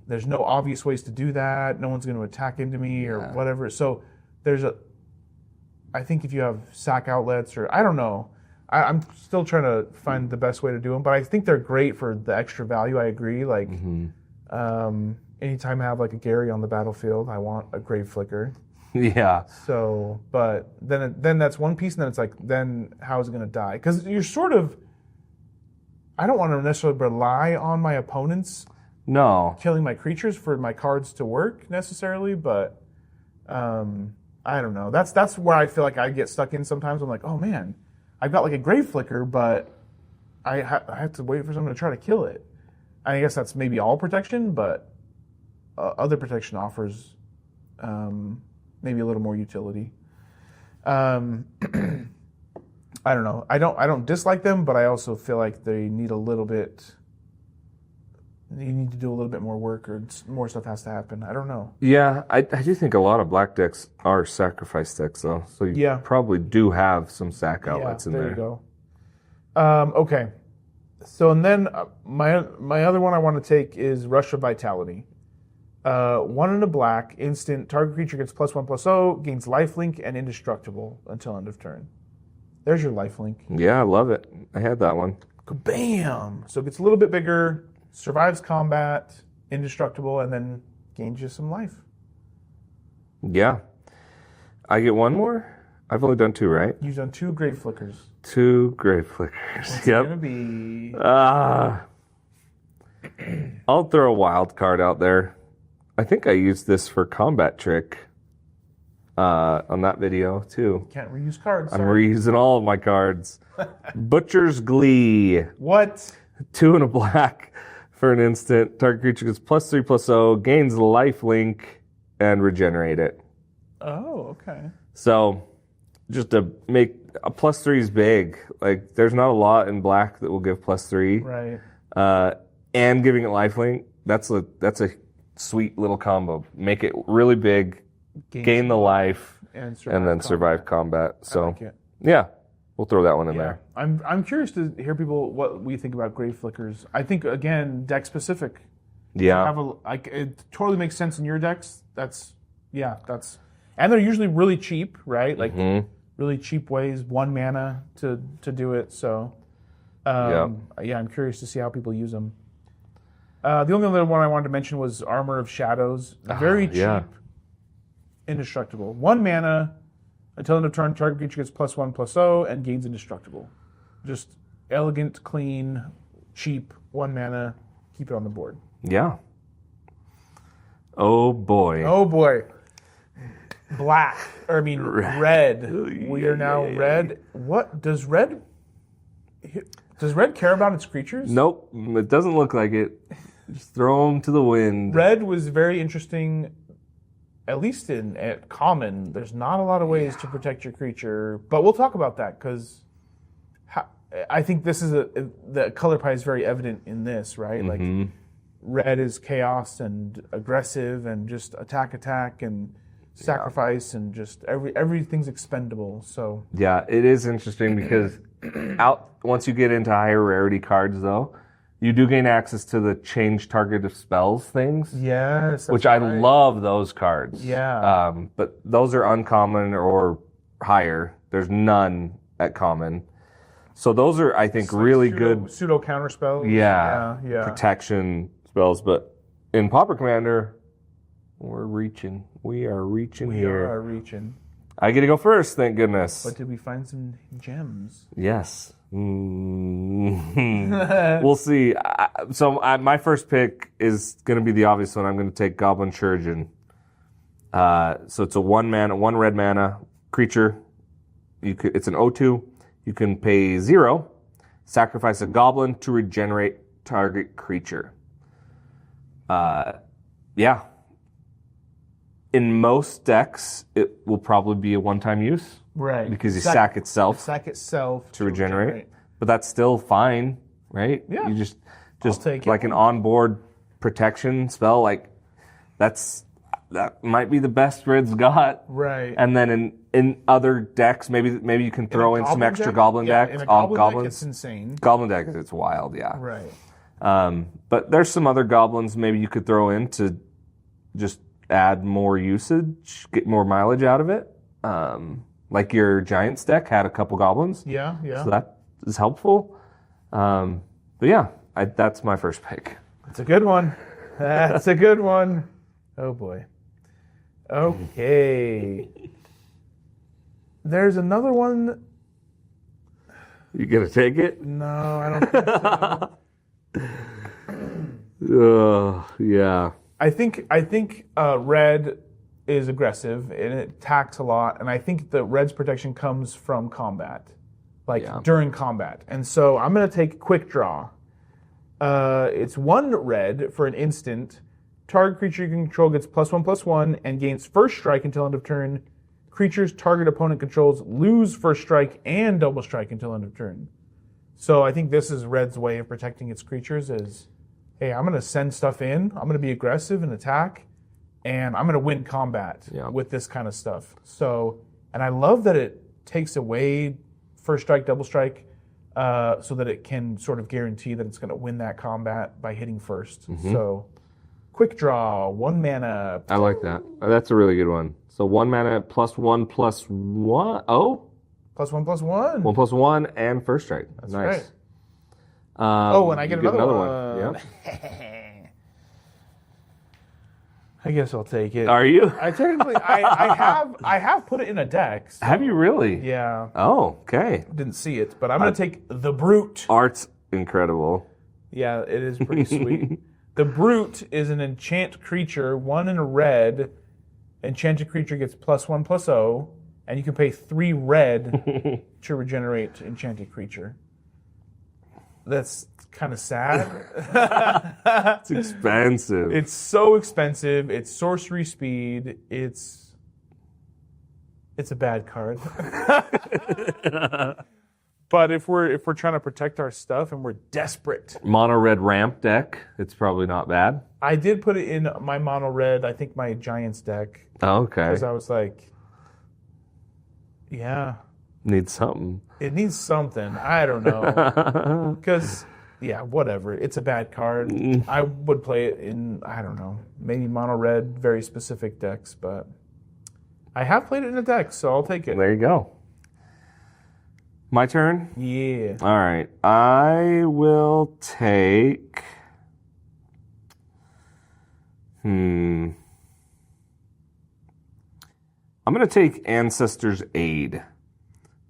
Speaker 1: there's no obvious ways to do that. No one's going to attack into me or whatever. So I think if you have sack outlets or I don't know, I'm still trying to find the best way to do them, but I think they're great for the extra value. I agree. Like anytime I have like a Gary on the battlefield, I want a Grave Flicker.
Speaker 2: Yeah.
Speaker 1: So, but then that's one piece, and then it's like, then how is it going to die? Because you're sort of, I don't want to necessarily rely on my opponents killing my creatures for my cards to work necessarily, but I don't know. That's where I feel like I get stuck in sometimes. I'm like, oh man, I've got like a Grave Flicker, but I have to wait for someone to try to kill it. I guess that's maybe all protection, but other protection offers maybe a little more utility. I don't know. I don't dislike them, but I also feel like they need a little bit. You need to do a little bit more work, or more stuff has to happen. I don't know.
Speaker 2: Yeah, I do think a lot of black decks are sacrifice decks, though. So you probably do have some sack outlets in there.
Speaker 1: There you go. Okay. So, and then my other one I want to take is Rush of Vitality. 1 and a black, instant, target creature gets +1/+0, gains lifelink and indestructible until end of turn. There's your lifelink.
Speaker 2: Yeah, I love it. I had that one.
Speaker 1: Bam! So it gets a little bit bigger, survives combat, indestructible, and then gains you some life.
Speaker 2: Yeah. I get one more? I've only done 2, right?
Speaker 1: You've done 2 Grave Flickers.
Speaker 2: 2 Grave Flickers.
Speaker 1: What's it gonna be?
Speaker 2: I'll throw a wild card out there. I think I used this for combat trick on that video too.
Speaker 1: Can't reuse cards.
Speaker 2: I'm reusing all of my cards. Butcher's Glee.
Speaker 1: What?
Speaker 2: 2 and a black for an instant. Target creature gets +3/+0, gains lifelink, and regenerate it.
Speaker 1: Oh, okay.
Speaker 2: So just to make a +3 is big. Like there's not a lot in black that will give +3.
Speaker 1: Right.
Speaker 2: And giving it lifelink, that's a sweet little combo. Make it really big, gain the life, and then survive combat. So
Speaker 1: like it.
Speaker 2: Yeah, we'll throw that one in there.
Speaker 1: I'm curious to hear people what we think about Grave Flickers. I think again deck specific.
Speaker 2: Yeah.
Speaker 1: It totally makes sense in your decks. And they're usually really cheap, right? Like really cheap ways, 1 mana to do it. So I'm curious to see how people use them. The only other one I wanted to mention was Armor of Shadows. Very cheap, indestructible. 1 mana until end of turn, target creature gets +1/+0 and gains indestructible. Just elegant, clean, cheap, 1 mana. Keep it on the board.
Speaker 2: Yeah. Oh boy.
Speaker 1: Oh boy. Black. Red. We are now red. What does red? Does red care about its creatures?
Speaker 2: Nope. It doesn't look like it. Just throw them to the wind.
Speaker 1: Red was very interesting, at least at common. There's not a lot of ways to protect your creature, but we'll talk about that because I think this is the color pie is very evident in this, right? Like red is chaos and aggressive and just attack and sacrifice and just everything's expendable. So
Speaker 2: yeah, it is interesting because once you get into higher rarity cards though, You do gain access to the change target of spells things.
Speaker 1: Yes.
Speaker 2: Which I love those cards.
Speaker 1: Yeah.
Speaker 2: But those are uncommon or higher. There's none at common. So those are, I think, really good.
Speaker 1: Pseudo counter spells.
Speaker 2: Yeah.
Speaker 1: Yeah.
Speaker 2: Protection spells. But in Pauper Commander, we're reaching. We are reaching here.
Speaker 1: We are reaching.
Speaker 2: I get to go first, thank goodness.
Speaker 1: But did we find some gems?
Speaker 2: Yes. We'll see. My first pick is going to be the obvious one. I'm going to take Goblin Chirurgeon. So it's a one red mana creature. It's an 0/2. You can pay 0, sacrifice a goblin to regenerate target creature. Yeah. In most decks, it will probably be a one-time use.
Speaker 1: Right.
Speaker 2: Because you sack itself.
Speaker 1: Sack itself
Speaker 2: to regenerate. But that's still fine, right?
Speaker 1: Yeah.
Speaker 2: You just
Speaker 1: take
Speaker 2: like
Speaker 1: it.
Speaker 2: an onboard protection spell, like that might be the best Red's got.
Speaker 1: Right.
Speaker 2: And then in other decks, maybe you can throw in some extra goblin decks.
Speaker 1: In a goblin deck, it's insane.
Speaker 2: Goblin deck, it's wild, yeah.
Speaker 1: Right.
Speaker 2: But there's some other goblins maybe you could throw in to just add more usage, get more mileage out of it. Like your Giants deck had a couple goblins.
Speaker 1: Yeah.
Speaker 2: So that is helpful. But yeah, that's my first pick.
Speaker 1: That's a good one. That's a good one. Oh boy. Okay. There's another one.
Speaker 2: You gonna take it?
Speaker 1: No, I don't think so.
Speaker 2: Yeah.
Speaker 1: I think red is aggressive and it attacks a lot, and I think the red's protection comes from combat, during combat. And so I'm going to take Quick Draw. It's 1 red for an instant. Target creature you can control gets +1/+1 and gains first strike until end of turn. Creatures target opponent controls lose first strike and double strike until end of turn. So I think this is red's way of protecting its creatures is, hey, I'm going to send stuff in, I'm going to be aggressive and attack, and I'm going to win combat with this kind of stuff. So, and I love that it takes away first strike, double strike, so that it can sort of guarantee that it's going to win that combat by hitting first.
Speaker 2: Mm-hmm.
Speaker 1: So, Quick Draw, 1 mana.
Speaker 2: I like that. That's a really good one. So 1 mana +1/+1. Oh?
Speaker 1: +1/+1.
Speaker 2: 1/+1 and first strike.
Speaker 1: That's
Speaker 2: nice.
Speaker 1: Right. And I get another one.
Speaker 2: Yeah.
Speaker 1: I guess I'll take it.
Speaker 2: Are you?
Speaker 1: I technically, I have put it in a deck. So
Speaker 2: Have you really?
Speaker 1: yeah,
Speaker 2: Oh, okay.
Speaker 1: didn't see it, but I'm gonna take the Brute.
Speaker 2: Art's incredible.
Speaker 1: Yeah, it is pretty sweet. The Brute is an enchant creature, 1 in a red. Enchanted creature gets +1/+0, and you can pay 3 red to regenerate enchanted creature. That's kind of sad.
Speaker 2: It's expensive.
Speaker 1: It's so expensive. It's sorcery speed. It's a bad card. But if we're trying to protect our stuff and we're desperate,
Speaker 2: Mono red ramp deck. It's probably not bad.
Speaker 1: I did put it in my mono red. I think my Giants deck
Speaker 2: Oh, okay.
Speaker 1: because I was like, yeah,
Speaker 2: Needs something.
Speaker 1: it needs something. I don't know because. Yeah, whatever. It's a bad card. I would play it in, I don't know, maybe mono red, very specific decks, but I have played it in a deck, so I'll take it.
Speaker 2: There you go. My turn?
Speaker 1: Yeah.
Speaker 2: All right. I will take... I'm going to take Ancestor's Aid.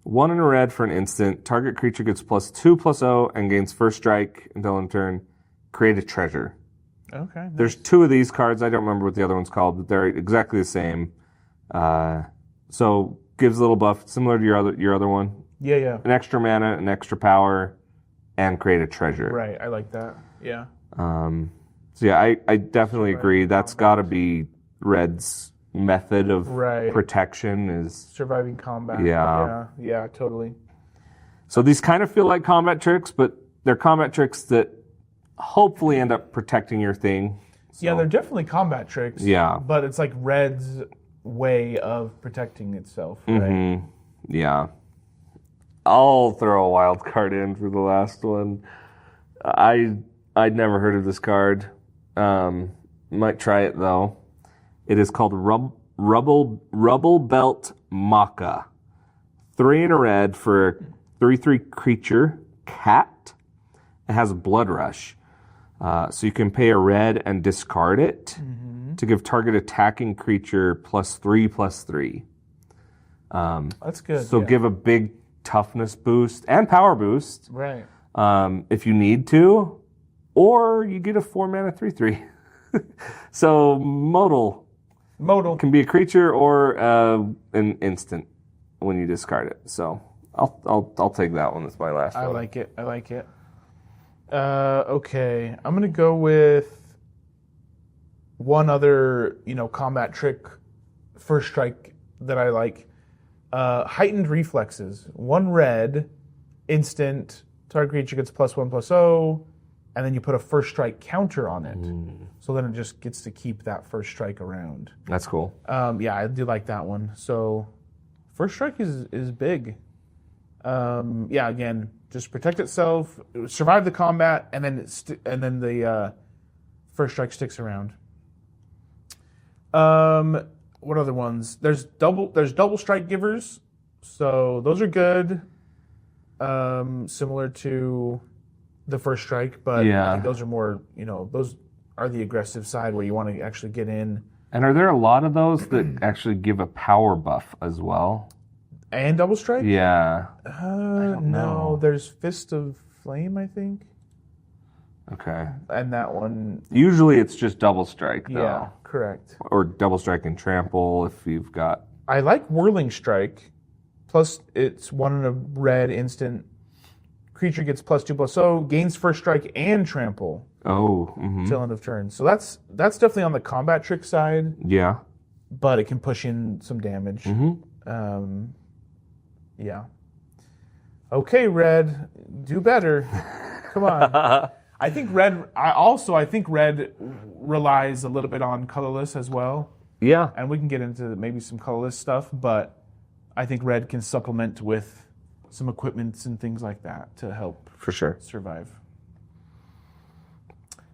Speaker 2: 1 in a red for an instant. Target creature gets +2/+0 and gains first strike until end turn. Create a treasure.
Speaker 1: Okay. Nice.
Speaker 2: There's 2 of these cards. I don't remember what the other one's called, but they're exactly the same. So gives a little buff, similar to your other one.
Speaker 1: Yeah.
Speaker 2: An extra mana, an extra power, and create a treasure.
Speaker 1: Right. I like that. Yeah.
Speaker 2: So yeah, I definitely agree. That's got to be Red's method of protection is
Speaker 1: surviving combat. Yeah, totally.
Speaker 2: So these kind of feel like combat tricks, but they're combat tricks that hopefully end up protecting your thing. So,
Speaker 1: yeah, they're definitely combat tricks.
Speaker 2: Yeah.
Speaker 1: But it's like Red's way of protecting itself, right?
Speaker 2: Mm-hmm. Yeah. I'll throw a wild card in for the last one. I I'd never heard of this card. Might try it though. It is called Rubble Belt Maca. 3 and a red for a 3/3 creature, cat. It has a blood rush. So you can pay a red and discard it to give target attacking creature +3/+3.
Speaker 1: That's good.
Speaker 2: So give a big toughness boost and power boost.
Speaker 1: Right.
Speaker 2: If you need to. Or you get a 4-mana 3/3. So modal can be a creature or an instant when you discard it. So I'll take that one. That's my last one.
Speaker 1: I like it. Okay, I'm gonna go with one other, combat trick, first strike that I like. Heightened reflexes. 1 red, instant. Target creature gets +1/+0, and then you put a first strike counter on it. So then it just gets to keep that first strike around.
Speaker 2: That's cool.
Speaker 1: Yeah, I do like that one. So first strike is big. Yeah, again, just protect itself, survive the combat, and then the first strike sticks around. What other ones? There's double strike givers, so those are good. Similar to the first strike, but those are more, those are the aggressive side where you want to actually get in.
Speaker 2: And are there a lot of those that actually give a power buff as well?
Speaker 1: And double strike?
Speaker 2: Yeah.
Speaker 1: No,
Speaker 2: know.
Speaker 1: there's Fist of Flame, I think.
Speaker 2: Okay.
Speaker 1: And that one.
Speaker 2: Usually it's just double strike, though.
Speaker 1: Yeah, correct.
Speaker 2: Or double strike and trample if you've got.
Speaker 1: I like Whirling Strike. Plus, it's 1 and a red instant. Creature gets +2/+0, gains first strike and trample. Till end of turn. So that's definitely on the combat trick side.
Speaker 2: Yeah.
Speaker 1: But it can push in some damage. Yeah. Okay, red, do better. Come on. I think red relies a little bit on colorless as well.
Speaker 2: Yeah.
Speaker 1: And we can get into maybe some colorless stuff, but I think red can supplement with some equipments and things like that to help
Speaker 2: For sure.
Speaker 1: survive.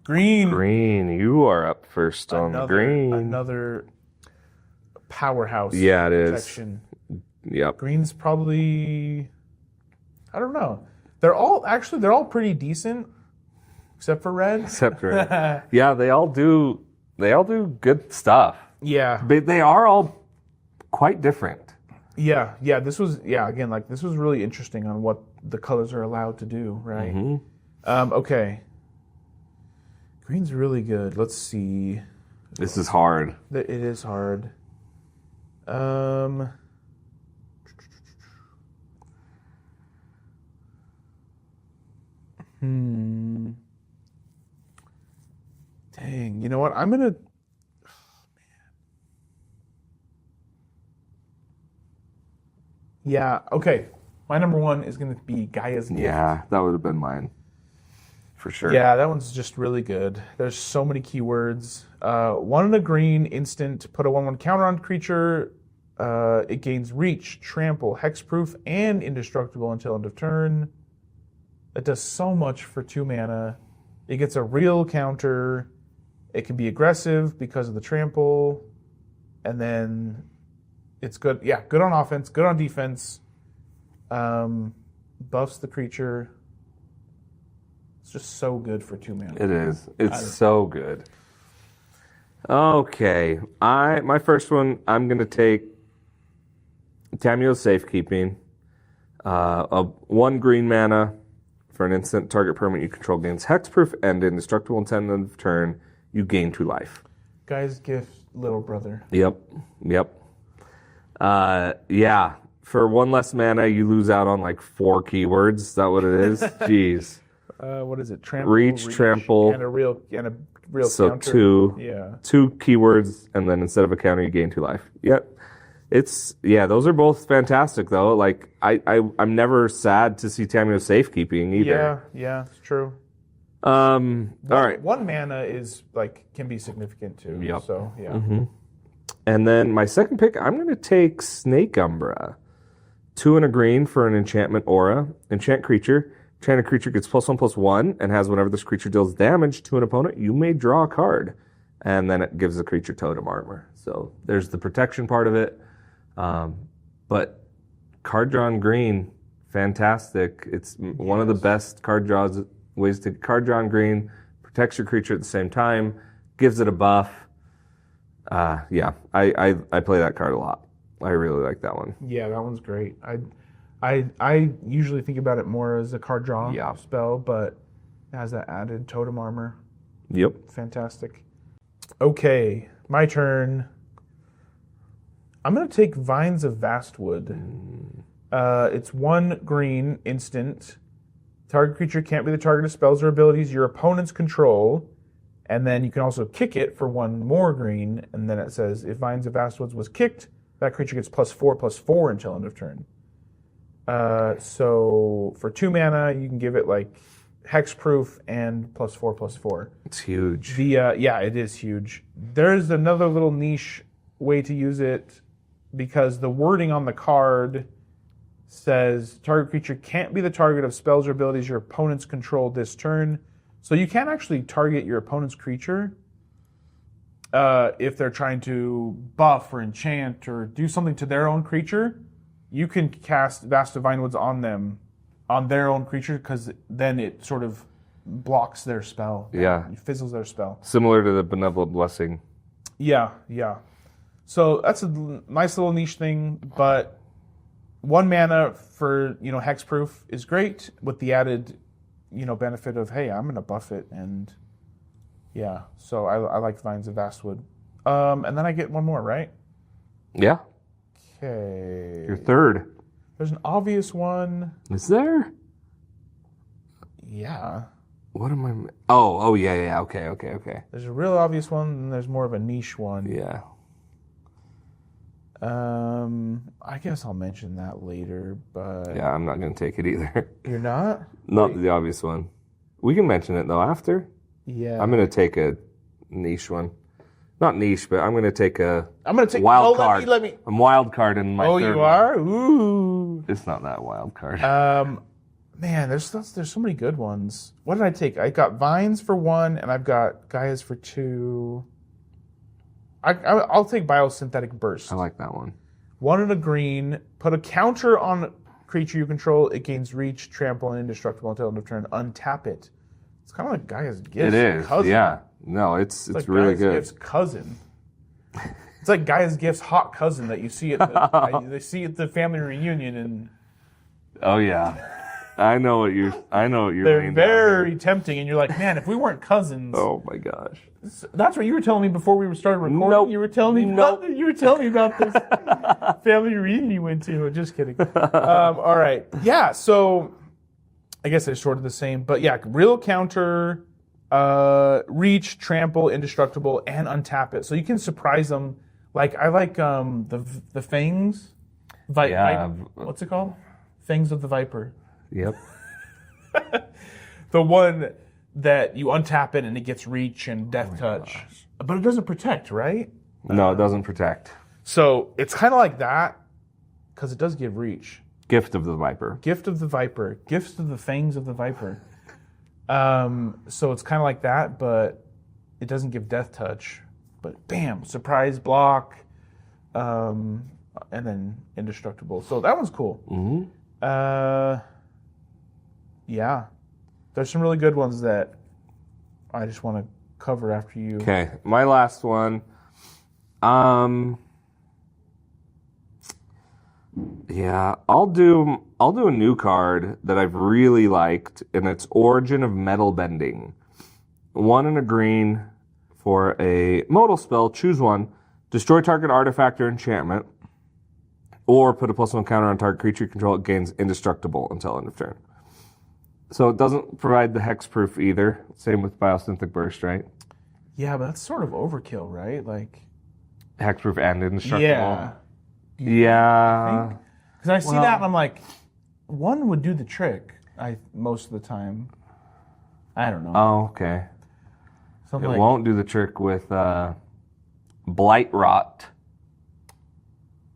Speaker 1: Green,
Speaker 2: you are up first on the green.
Speaker 1: Another powerhouse.
Speaker 2: Yeah, it is.
Speaker 1: Protection.
Speaker 2: Yep.
Speaker 1: Green's probably, I don't know. They're all pretty decent, except for red.
Speaker 2: Yeah, they all do good stuff.
Speaker 1: Yeah.
Speaker 2: But they are all quite different.
Speaker 1: Yeah. This was really interesting on what the colors are allowed to do, right? Okay. Green's really good. Let's see.
Speaker 2: This is hard.
Speaker 1: It is hard. Dang. You know what? I'm gonna. Yeah, okay. My number one is going to be Gaia's Gift.
Speaker 2: Yeah, that would have been mine. For sure.
Speaker 1: Yeah, that one's just really good. There's so many keywords. 1 and a green, instant, put a 1/1 counter on creature. It gains reach, trample, hexproof, and indestructible until end of turn. It does so much for 2 mana. It gets a real counter. It can be aggressive because of the trample. And then it's good. Yeah, good on offense, good on defense. Buffs the creature. It's just so good for 2 mana.
Speaker 2: It is. It's so good. Okay. My first one, I'm going to take Tamiyo's Safekeeping. 1 green mana for an instant target permanent you control gains hexproof and indestructible until end of turn. You gain 2 life.
Speaker 1: Guy's Gift, little brother.
Speaker 2: Yep. Yeah. For 1 less mana, you lose out on like 4 keywords. Is that what it is? Jeez.
Speaker 1: What is it? Trample,
Speaker 2: reach, trample,
Speaker 1: and a real
Speaker 2: so
Speaker 1: counter.
Speaker 2: 2.
Speaker 1: Yeah.
Speaker 2: 2 keywords, and then instead of a counter, you gain 2 life. Yep. Those are both fantastic though. Like I'm never sad to see Tamiyo's Safekeeping either.
Speaker 1: Yeah, it's true.
Speaker 2: All right.
Speaker 1: 1 mana is can be significant too.
Speaker 2: Yep.
Speaker 1: So yeah.
Speaker 2: And then my second pick, I'm going to take Snake Umbra. 2 and a green for an enchantment aura. Enchant creature. Enchanted creature gets +1/+1 and has whenever this creature deals damage to an opponent, you may draw a card. And then it gives the creature totem armor. So there's the protection part of it. But card draw in green, fantastic. It's one of the best ways to card draw in green. Protects your creature at the same time. Gives it a buff. I play that card a lot. I really like that one.
Speaker 1: Yeah, that one's great. I usually think about it more as a card draw spell, but it has that added totem armor.
Speaker 2: Yep.
Speaker 1: Fantastic. Okay, my turn. I'm going to take Vines of Vastwood. It's 1 green instant. Target creature can't be the target of spells or abilities your opponents control. And then you can also kick it for 1 more green. And then it says, if Vines of Vastwood was kicked, that creature gets +4/+4 until end of turn. So for 2 mana, you can give it like hexproof and +4/+4.
Speaker 2: It's huge.
Speaker 1: It is huge. There's another little niche way to use it because the wording on the card says target creature can't be the target of spells or abilities your opponents control this turn. So you can't actually target your opponent's creature if they're trying to buff or enchant or do something to their own creature. You can cast Vast Divine Woods on them, on their own creature, because then it sort of blocks their spell.
Speaker 2: Yeah.
Speaker 1: It fizzles their spell.
Speaker 2: Similar to the Benevolent Blessing.
Speaker 1: Yeah. So that's a nice little niche thing, but 1 mana for, hexproof is great with the added, benefit of, hey, I'm going to buff it, and yeah. So I like Vines of Vastwood. And then I get 1 more, right?
Speaker 2: Yeah.
Speaker 1: Okay.
Speaker 2: Your third.
Speaker 1: There's an obvious one.
Speaker 2: Is there?
Speaker 1: Yeah.
Speaker 2: What am I... Oh, yeah. Okay.
Speaker 1: There's a real obvious one, and there's more of a niche one.
Speaker 2: Yeah.
Speaker 1: I guess I'll mention that later, but...
Speaker 2: Yeah, I'm not going to take it either.
Speaker 1: You're not?
Speaker 2: Not the obvious one. We can mention it, though, after.
Speaker 1: Yeah.
Speaker 2: I'm going to take a niche one. Not niche, but I'm going to take a
Speaker 1: wild
Speaker 2: card.
Speaker 1: Let me.
Speaker 2: I'm wild card in my third
Speaker 1: you
Speaker 2: one.
Speaker 1: are? Ooh.
Speaker 2: It's not that wild card.
Speaker 1: Man, there's so many good ones. What did I take? I got Vines for 1, and I've got Gaia's for 2. I'll take Biosynthetic Burst.
Speaker 2: I like that one.
Speaker 1: 1 and a green. Put a counter on creature you control. It gains reach, trample, and indestructible until end of turn. Untap it. It's kind of like Gaia's Gift.
Speaker 2: It is.
Speaker 1: Cousin.
Speaker 2: Yeah. No, it's
Speaker 1: like
Speaker 2: really
Speaker 1: Gaia's
Speaker 2: good.
Speaker 1: Gift's cousin. It's like Gaia's Gift's hot cousin that you see at they see at the family reunion, and
Speaker 2: oh yeah, I know what you're.
Speaker 1: They're very tempting, and you're like, man, if we weren't cousins.
Speaker 2: Oh my gosh.
Speaker 1: That's what you were telling me before we started recording.
Speaker 2: Nope.
Speaker 1: You were telling me.
Speaker 2: Nope.
Speaker 1: You were telling me about this family reunion you went to. Just kidding. All right. Yeah. So I guess they're sort of the same, but yeah, real counter. Reach, trample, indestructible, and untap it. So you can surprise them. Like I like the fangs. What's it called? Fangs of the Viper.
Speaker 2: Yep.
Speaker 1: The one that you untap it and it gets reach and death touch.
Speaker 2: Gosh.
Speaker 1: But it doesn't protect, right?
Speaker 2: No, it doesn't protect.
Speaker 1: So it's kind of like that because it does give reach.
Speaker 2: Gift of the Viper.
Speaker 1: Gift of the Viper. Gifts of the Fangs of the Viper. So it's kind of like that, but it doesn't give death touch. But bam, surprise block, and then indestructible. So that one's cool.
Speaker 2: Mm-hmm.
Speaker 1: Yeah. There's some really good ones that I just want to cover after you.
Speaker 2: Okay, my last one. Yeah, I'll do a new card that I've really liked, and it's Origin of Metal Bending. 1 and a green for a modal spell. Choose one. Destroy target artifact or enchantment, or put a +1 counter on target creature you control. It gains indestructible until end of turn. So it doesn't provide the hexproof either. Same with Biosynthetic Burst, right?
Speaker 1: Yeah, but that's sort of overkill, right? Like
Speaker 2: Hexproof and indestructible.
Speaker 1: Yeah.
Speaker 2: Yeah.
Speaker 1: Because I see that and I'm like, 1 would do the trick. Most of the time. I don't know.
Speaker 2: Oh, okay.
Speaker 1: Something
Speaker 2: It won't do the trick with Blight Rot.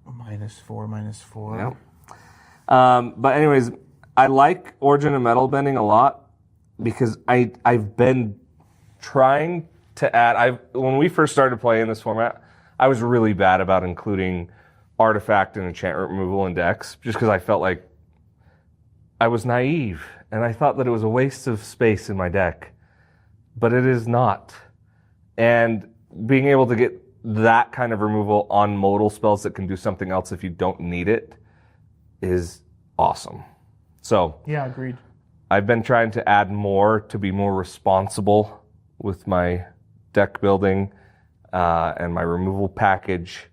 Speaker 1: -4.
Speaker 2: Yep. But anyways, I like Origin and Metal Bending a lot because I've been trying to add. When we first started playing this format, I was really bad about including artifact and enchantment removal in decks just because I felt like I was naive and I thought that it was a waste of space in my deck, but it is not. And being able to get that kind of removal on modal spells that can do something else if you don't need it is awesome. So
Speaker 1: Yeah, agreed.
Speaker 2: I've been trying to add more to be more responsible with my deck building and my removal package.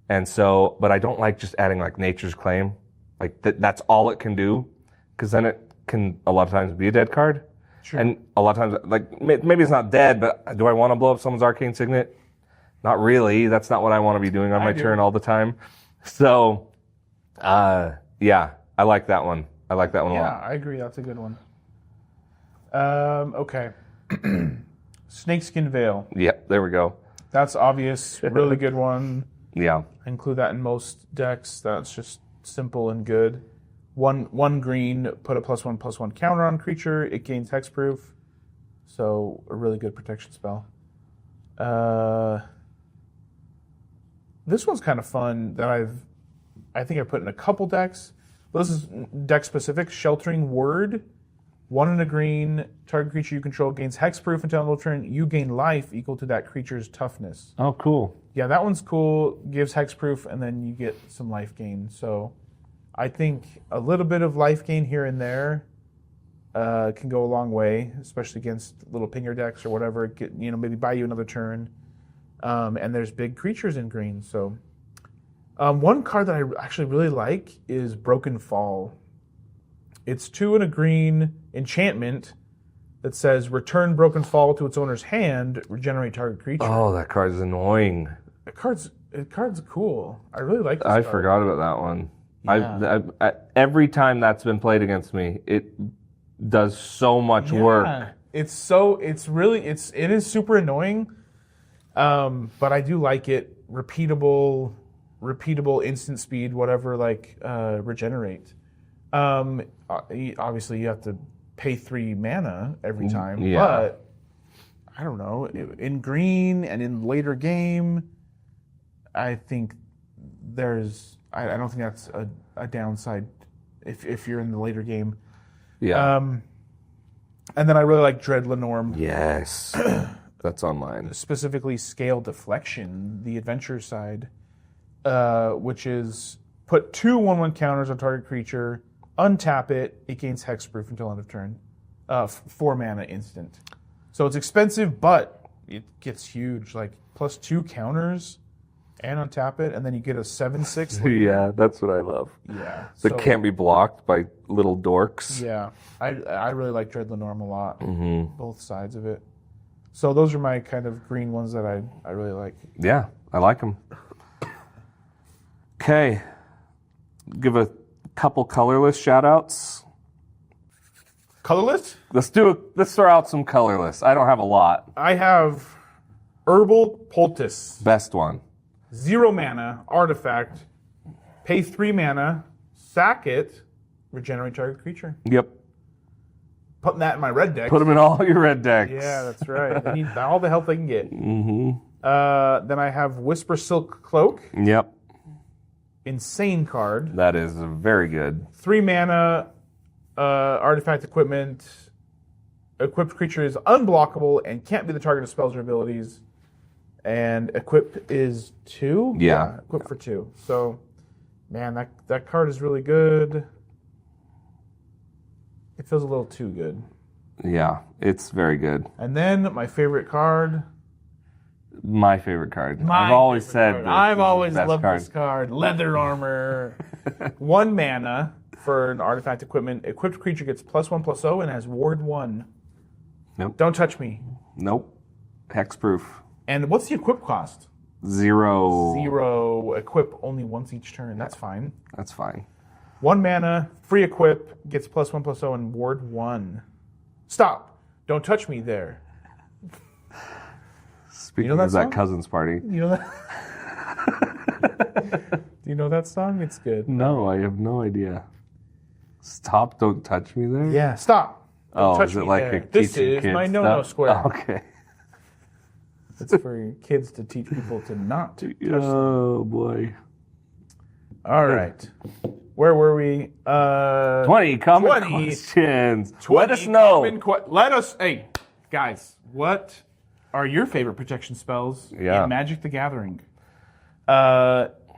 Speaker 2: And so, but I don't like just adding like Nature's Claim. Like that's all it can do, because then it can a lot of times be a dead card.
Speaker 1: Sure.
Speaker 2: And a lot of times, like maybe it's not dead, but do I want to blow up someone's Arcane Signet? Not really. That's not what I want to be doing on my turn all the time. So, yeah, I like that one. I like that one a
Speaker 1: Yeah,
Speaker 2: lot.
Speaker 1: I agree. That's a good one. Okay. Snakeskin Veil.
Speaker 2: Yep, there we go.
Speaker 1: That's obvious. Really good one.
Speaker 2: Yeah.
Speaker 1: I include that in most decks. That's just simple and good. One green, put a +1/+1 counter on creature. It gains hexproof. So a really good protection spell. This one's kind of fun that I think I put in a couple decks. But this is deck specific. Sheltering Word. 1 and a green. Target creature you control gains hexproof until end of turn. You gain life equal to that creature's toughness.
Speaker 2: Oh, cool.
Speaker 1: Yeah, that one's cool. Gives hexproof, and then you get some life gain. So I think a little bit of life gain here and there can go a long way, especially against little pinger decks or whatever. Maybe buy you another turn. And there's big creatures in green. So one card that I actually really like is Broken Fall. It's 2 and a green enchantment that says return Broken Fall to its owner's hand, regenerate target creature.
Speaker 2: Oh, that card's annoying.
Speaker 1: The card's cool. I really like this
Speaker 2: I
Speaker 1: card.
Speaker 2: forgot about that one.
Speaker 1: Yeah.
Speaker 2: I every time that's been played against me, it does so much work.
Speaker 1: It is super annoying. But I do like it. Repeatable instant speed, whatever, regenerate. Obviously you have to pay 3 mana every time,
Speaker 2: Yeah.
Speaker 1: but I don't know. In green and in later game, I think I don't think that's a downside if you're in the later game.
Speaker 2: Yeah.
Speaker 1: And then I really like Dread Lenorm.
Speaker 2: Yes. That's on mine.
Speaker 1: Specifically Scale Deflection, the adventure side, which is put 2 1/1 counters on target creature, untap it, it gains hexproof until end of turn. 4 mana instant. So it's expensive, but it gets huge. Like +2 counters and untap it, and then you get a 7/6.
Speaker 2: Yeah, that's what I love.
Speaker 1: Yeah.
Speaker 2: That can't be blocked by little dorks.
Speaker 1: Yeah. I really like Dread Lenorm a lot.
Speaker 2: Mm-hmm.
Speaker 1: Both sides of it. So those are my kind of green ones that I really like.
Speaker 2: Yeah, I like them. Okay. Give a couple colorless shout-outs.
Speaker 1: Colorless?
Speaker 2: Let's throw out some colorless. I don't have a lot.
Speaker 1: I have Herbal Poultice.
Speaker 2: Best one.
Speaker 1: 0 mana, artifact. Pay 3 mana, sack it, regenerate target creature.
Speaker 2: Yep.
Speaker 1: Putting that in my red deck.
Speaker 2: Put them in all your red decks.
Speaker 1: Yeah, that's right. They need all the help they can get.
Speaker 2: Mm-hmm.
Speaker 1: Then I have Whisper Silk Cloak.
Speaker 2: Yep.
Speaker 1: Insane card.
Speaker 2: That is very good.
Speaker 1: 3 mana, artifact equipment. Equipped creature is unblockable and can't be the target of spells or abilities. And equip is 2?
Speaker 2: Yeah.
Speaker 1: Equip for 2. So, man, that card is really good. It feels a little too good.
Speaker 2: Yeah, it's very good.
Speaker 1: And then my favorite card.
Speaker 2: My favorite card. I've always said this.
Speaker 1: I've always
Speaker 2: best
Speaker 1: loved
Speaker 2: card.
Speaker 1: this card. Leather Armor. 1 mana for an artifact equipment. Equipped creature gets +1/+0 and has Ward 1.
Speaker 2: Nope.
Speaker 1: Don't touch me.
Speaker 2: Nope. Hexproof.
Speaker 1: And what's the equip cost?
Speaker 2: 0.
Speaker 1: 0. Equip only once each turn. That's fine.
Speaker 2: That's fine.
Speaker 1: 1 mana, free equip, gets +1/+0 and Ward 1. Stop. Don't touch me there.
Speaker 2: Speaking
Speaker 1: that
Speaker 2: of that
Speaker 1: song?
Speaker 2: cousin's party.
Speaker 1: You know that? Do you know that song? It's good.
Speaker 2: No, I have no idea. Stop! Don't touch me there.
Speaker 1: Yeah, stop. Don't
Speaker 2: Oh,
Speaker 1: touch
Speaker 2: is it
Speaker 1: me
Speaker 2: like
Speaker 1: there.
Speaker 2: a
Speaker 1: This
Speaker 2: teaching
Speaker 1: is
Speaker 2: kids
Speaker 1: my no-no
Speaker 2: stuff?
Speaker 1: square.
Speaker 2: Oh, okay.
Speaker 1: It's for kids to teach people to not touch them.
Speaker 2: Oh boy.
Speaker 1: All right. Where were we?
Speaker 2: 20 common
Speaker 1: 20.
Speaker 2: questions. Let us know.
Speaker 1: Hey, guys, what are your favorite protection spells
Speaker 2: Yeah.
Speaker 1: in Magic the Gathering?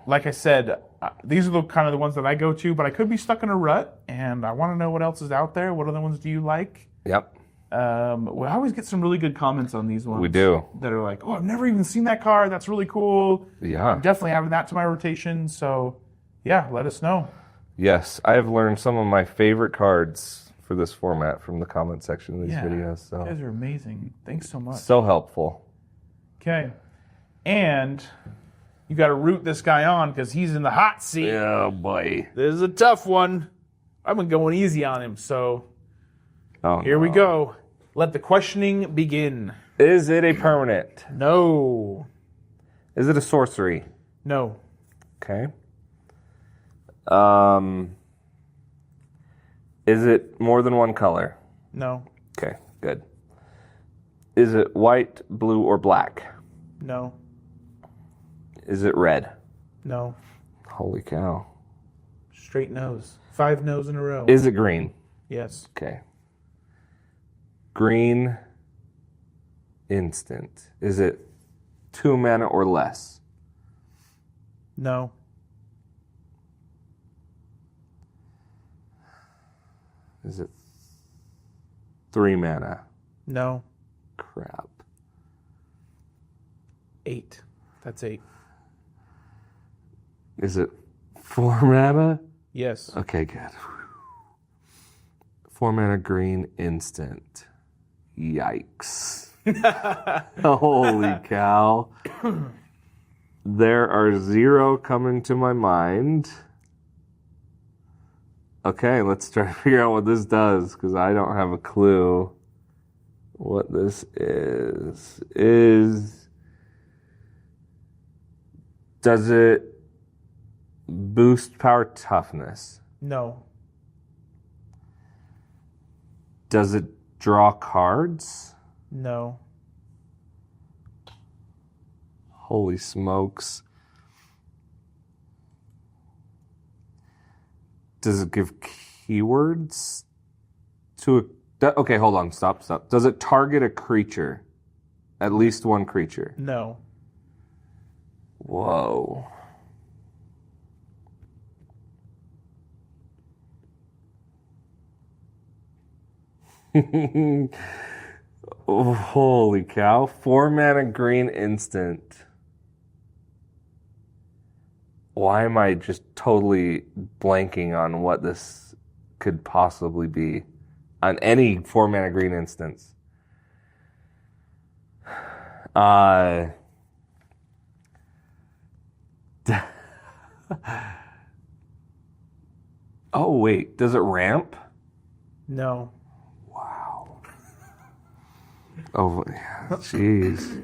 Speaker 1: Like I said, these are the kind of the ones that I go to, but I could be stuck in a rut, and I want to know what else is out there. What other ones do you like?
Speaker 2: Yep.
Speaker 1: We always get some really good comments on these ones.
Speaker 2: We do.
Speaker 1: That are like, oh, I've never even seen that card. That's really cool.
Speaker 2: Yeah.
Speaker 1: I'm definitely having that to my rotation. So, yeah, let us know.
Speaker 2: Yes, I have learned some of my favorite cards for this format from the comment section of these
Speaker 1: Yeah,
Speaker 2: videos.
Speaker 1: you guys
Speaker 2: So
Speaker 1: are amazing. Thanks so much.
Speaker 2: so helpful.
Speaker 1: Okay. And you got to root this guy on because he's in the hot seat.
Speaker 2: Oh boy.
Speaker 1: This is a tough one. I've been going easy on him. So
Speaker 2: Oh,
Speaker 1: here we
Speaker 2: no.
Speaker 1: go. Let the questioning begin.
Speaker 2: Is it a permanent?
Speaker 1: No.
Speaker 2: Is it a sorcery?
Speaker 1: No.
Speaker 2: Okay. Is it more than one color?
Speaker 1: No.
Speaker 2: Okay, good. Is it white, blue, or black?
Speaker 1: No.
Speaker 2: Is it red?
Speaker 1: No.
Speaker 2: Holy cow.
Speaker 1: Straight nose. 5 no's in a row.
Speaker 2: Is it green?
Speaker 1: Yes.
Speaker 2: Okay. Green instant. Is it 2 mana or less?
Speaker 1: No.
Speaker 2: Is it 3 mana?
Speaker 1: No.
Speaker 2: Crap.
Speaker 1: 8. That's 8.
Speaker 2: Is it 4 mana?
Speaker 1: Yes.
Speaker 2: Okay, good. 4 mana green instant. Yikes. Holy cow. There are 0 coming to my mind. Okay, let's try to figure out what this does, because I don't have a clue what this is. Does it boost power toughness?
Speaker 1: No.
Speaker 2: Does it draw cards?
Speaker 1: No.
Speaker 2: Holy smokes. Does it give keywords to a... Okay, hold on. Stop. Does it target a creature? At least one creature?
Speaker 1: No.
Speaker 2: Whoa. Oh, holy cow. 4 mana green instant. Why am I just totally blanking on what this could possibly be on any 4 mana green instance? Oh, wait. Does it ramp?
Speaker 1: No.
Speaker 2: Wow. Oh, yeah, jeez.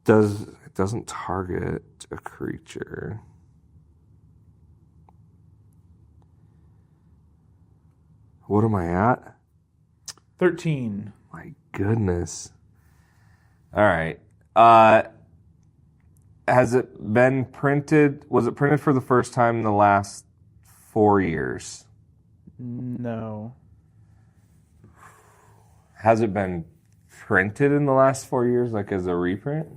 Speaker 2: It doesn't target a creature. What am I at?
Speaker 1: 13.
Speaker 2: My goodness. All right. Has it been printed? Was it printed for the first time in the last 4 years?
Speaker 1: No.
Speaker 2: Has it been printed in the last 4 years, like as a reprint?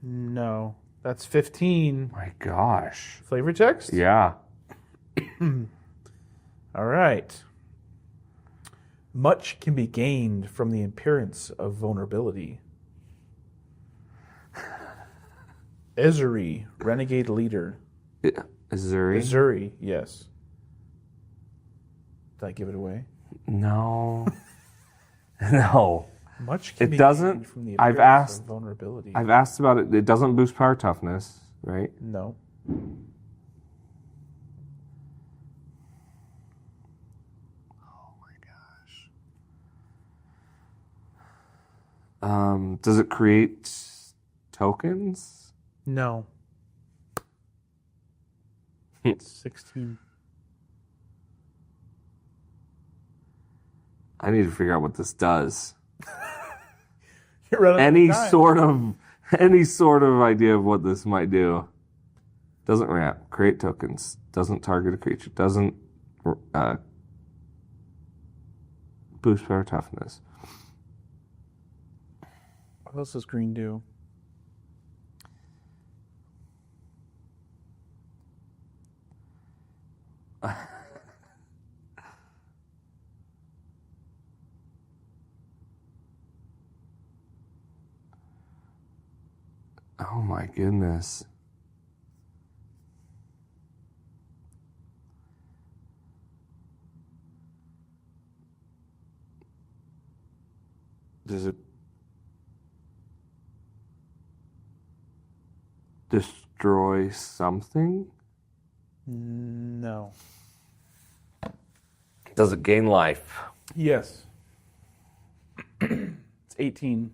Speaker 1: No. That's 15.
Speaker 2: My gosh.
Speaker 1: Flavor text?
Speaker 2: Yeah.
Speaker 1: All right. Much can be gained from the appearance of vulnerability. Ezuri, Renegade Leader.
Speaker 2: Missouri?
Speaker 1: Ezuri, yes. Did I give it away?
Speaker 2: No. No.
Speaker 1: Much can
Speaker 2: It
Speaker 1: be
Speaker 2: doesn't-
Speaker 1: gained from the
Speaker 2: I've
Speaker 1: appearance
Speaker 2: asked-
Speaker 1: of vulnerability.
Speaker 2: I've asked about it. It doesn't boost power toughness, right?
Speaker 1: No.
Speaker 2: Does it create tokens?
Speaker 1: No. 16.
Speaker 2: I need to figure out what this does.
Speaker 1: You're running out
Speaker 2: Any
Speaker 1: of time.
Speaker 2: sort of idea of what this might do. Doesn't ramp. Create tokens. Doesn't target a creature. Doesn't boost power toughness.
Speaker 1: What else does green do?
Speaker 2: Oh my goodness. Does it destroy something?
Speaker 1: No.
Speaker 2: Does it gain life?
Speaker 1: Yes. It's 18.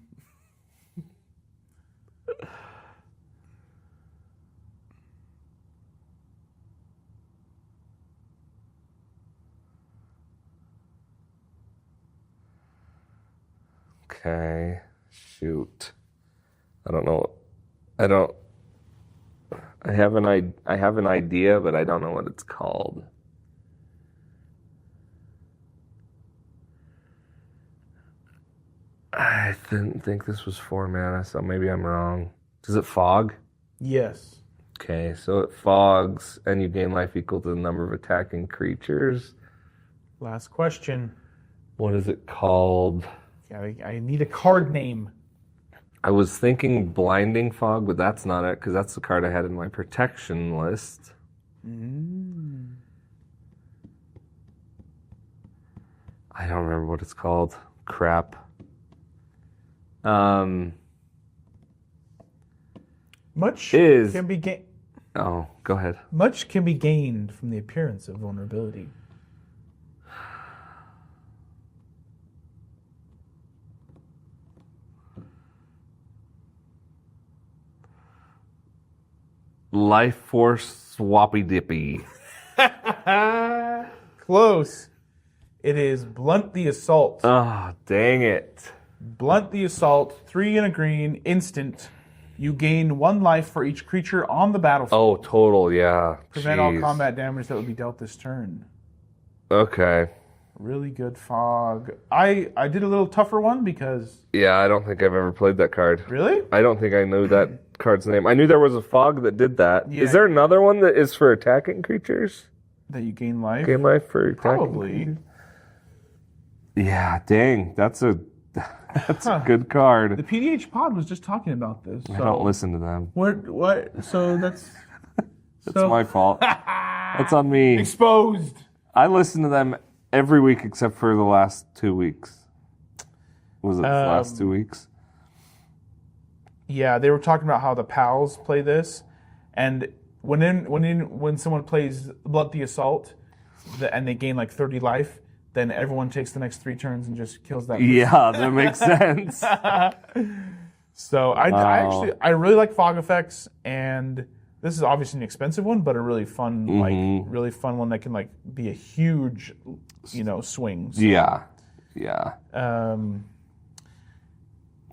Speaker 2: Okay. Shoot. I don't know. I have an idea, but I don't know what it's called. I didn't think this was 4 mana, so maybe I'm wrong. Does it fog?
Speaker 1: Yes.
Speaker 2: Okay, so it fogs, and you gain life equal to the number of attacking creatures.
Speaker 1: Last question.
Speaker 2: What is it called?
Speaker 1: Yeah, I need a card name.
Speaker 2: I was thinking Blinding Fog, but that's not it, because that's the card I had in my protection list. I don't remember what it's called. Crap.
Speaker 1: Much
Speaker 2: Is-
Speaker 1: can be gained.
Speaker 2: Oh, go ahead.
Speaker 1: Much can be gained from the appearance of vulnerability.
Speaker 2: Life Force Swappy Dippy.
Speaker 1: Close. It is Blunt the Assault.
Speaker 2: Oh, dang it.
Speaker 1: Blunt the Assault, 3 and a green, instant. You gain 1 life for each creature on the battlefield.
Speaker 2: Oh, total, yeah.
Speaker 1: Prevent all
Speaker 2: Jeez.
Speaker 1: combat damage that would be dealt this turn.
Speaker 2: Okay.
Speaker 1: Really good fog. I did a little tougher one because...
Speaker 2: Yeah, I don't think I've ever played that card.
Speaker 1: Really?
Speaker 2: I don't think I knew that card's name. I knew there was a fog that did that.
Speaker 1: Yeah.
Speaker 2: Is there another one that is for attacking creatures?
Speaker 1: That you gain life?
Speaker 2: Game life for attacking
Speaker 1: Probably.
Speaker 2: creatures? Yeah, dang. That's a good card.
Speaker 1: The PDH pod was just talking about this.
Speaker 2: I don't listen to them.
Speaker 1: What? So that's...
Speaker 2: That's my fault. That's on me.
Speaker 1: Exposed.
Speaker 2: I listen to them every week except for the last 2 weeks. Was it the last 2 weeks?
Speaker 1: Yeah, they were talking about how the pals play this, and when someone plays Blunt the Assault, and they gain like 30 life, then everyone takes the next 3 turns and just kills that person.
Speaker 2: Yeah, that makes sense.
Speaker 1: So I
Speaker 2: Wow.
Speaker 1: I really like fog effects, and this is obviously an expensive one, but a really fun really fun one that can like be a huge, swing. So,
Speaker 2: Yeah.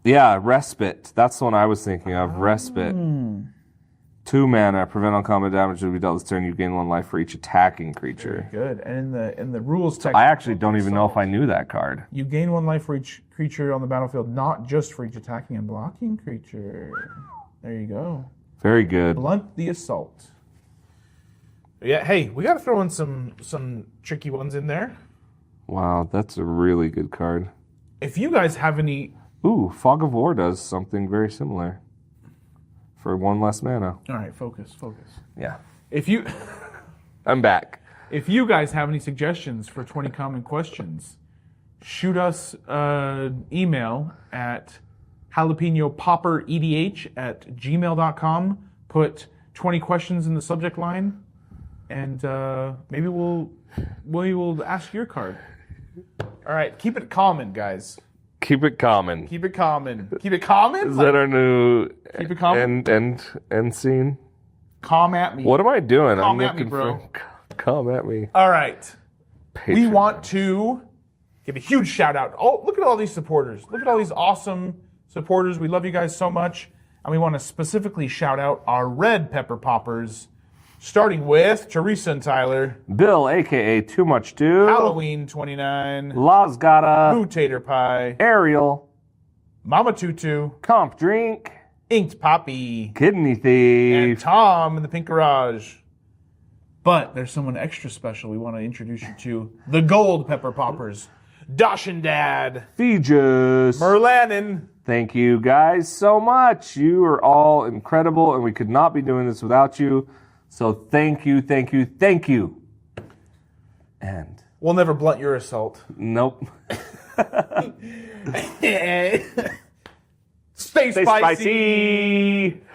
Speaker 2: Yeah, Respite. That's the one I was thinking of. Respite. 2 mana, prevent all combat damage to be dealt this turn. You gain 1 life for each attacking creature.
Speaker 1: good. And in the rules text,
Speaker 2: I actually don't even know if I knew that card.
Speaker 1: you gain 1 life for each creature on the battlefield, not just for each attacking and blocking creature. There you go.
Speaker 2: Very good.
Speaker 1: Blunt the Assault. Yeah, hey, we got to throw in some tricky ones in there.
Speaker 2: Wow, that's a really good card.
Speaker 1: If you guys have any...
Speaker 2: Ooh, Fog of War does something very similar. For 1 less mana.
Speaker 1: All right, focus.
Speaker 2: Yeah.
Speaker 1: If you
Speaker 2: I'm back.
Speaker 1: if you guys have any suggestions for 20 common questions, shoot us an email at jalapenopauperedh@gmail.com. Put 20 questions in the subject line, and maybe we will ask your card. All right, keep it common, guys.
Speaker 2: Keep it common.
Speaker 1: Keep it common. Keep it common?
Speaker 2: Is that our new
Speaker 1: Keep it common?
Speaker 2: end scene?
Speaker 1: Come at me.
Speaker 2: What am I doing?
Speaker 1: Come
Speaker 2: I'm
Speaker 1: at me,
Speaker 2: looking
Speaker 1: bro.
Speaker 2: Come at me.
Speaker 1: All right. We
Speaker 2: Patreon.
Speaker 1: want to give a huge shout out. Oh, look at all these supporters. Look at all these awesome supporters. We love you guys so much. And we want to specifically shout out our red pepper poppers, starting with Teresa and Tyler,
Speaker 2: Bill, a.k.a. Too Much Do.
Speaker 1: Halloween 29,
Speaker 2: Las Gata.
Speaker 1: Moo Tater Pie,
Speaker 2: Ariel.
Speaker 1: Mama Tutu,
Speaker 2: Comp Drink.
Speaker 1: Inked Poppy,
Speaker 2: Kidney
Speaker 1: and
Speaker 2: Thief.
Speaker 1: Tom in the Pink Garage. But there's someone extra special we want to introduce you to. The gold pepper poppers. Dashin Dad,
Speaker 2: Feejus.
Speaker 1: Merlanin,
Speaker 2: Thank you guys so much. You are all incredible, and we could not be doing this without you. So thank you, thank you, thank you. And
Speaker 1: we'll never blunt your assault.
Speaker 2: nope.
Speaker 1: Stay spicy.
Speaker 2: Stay spicy.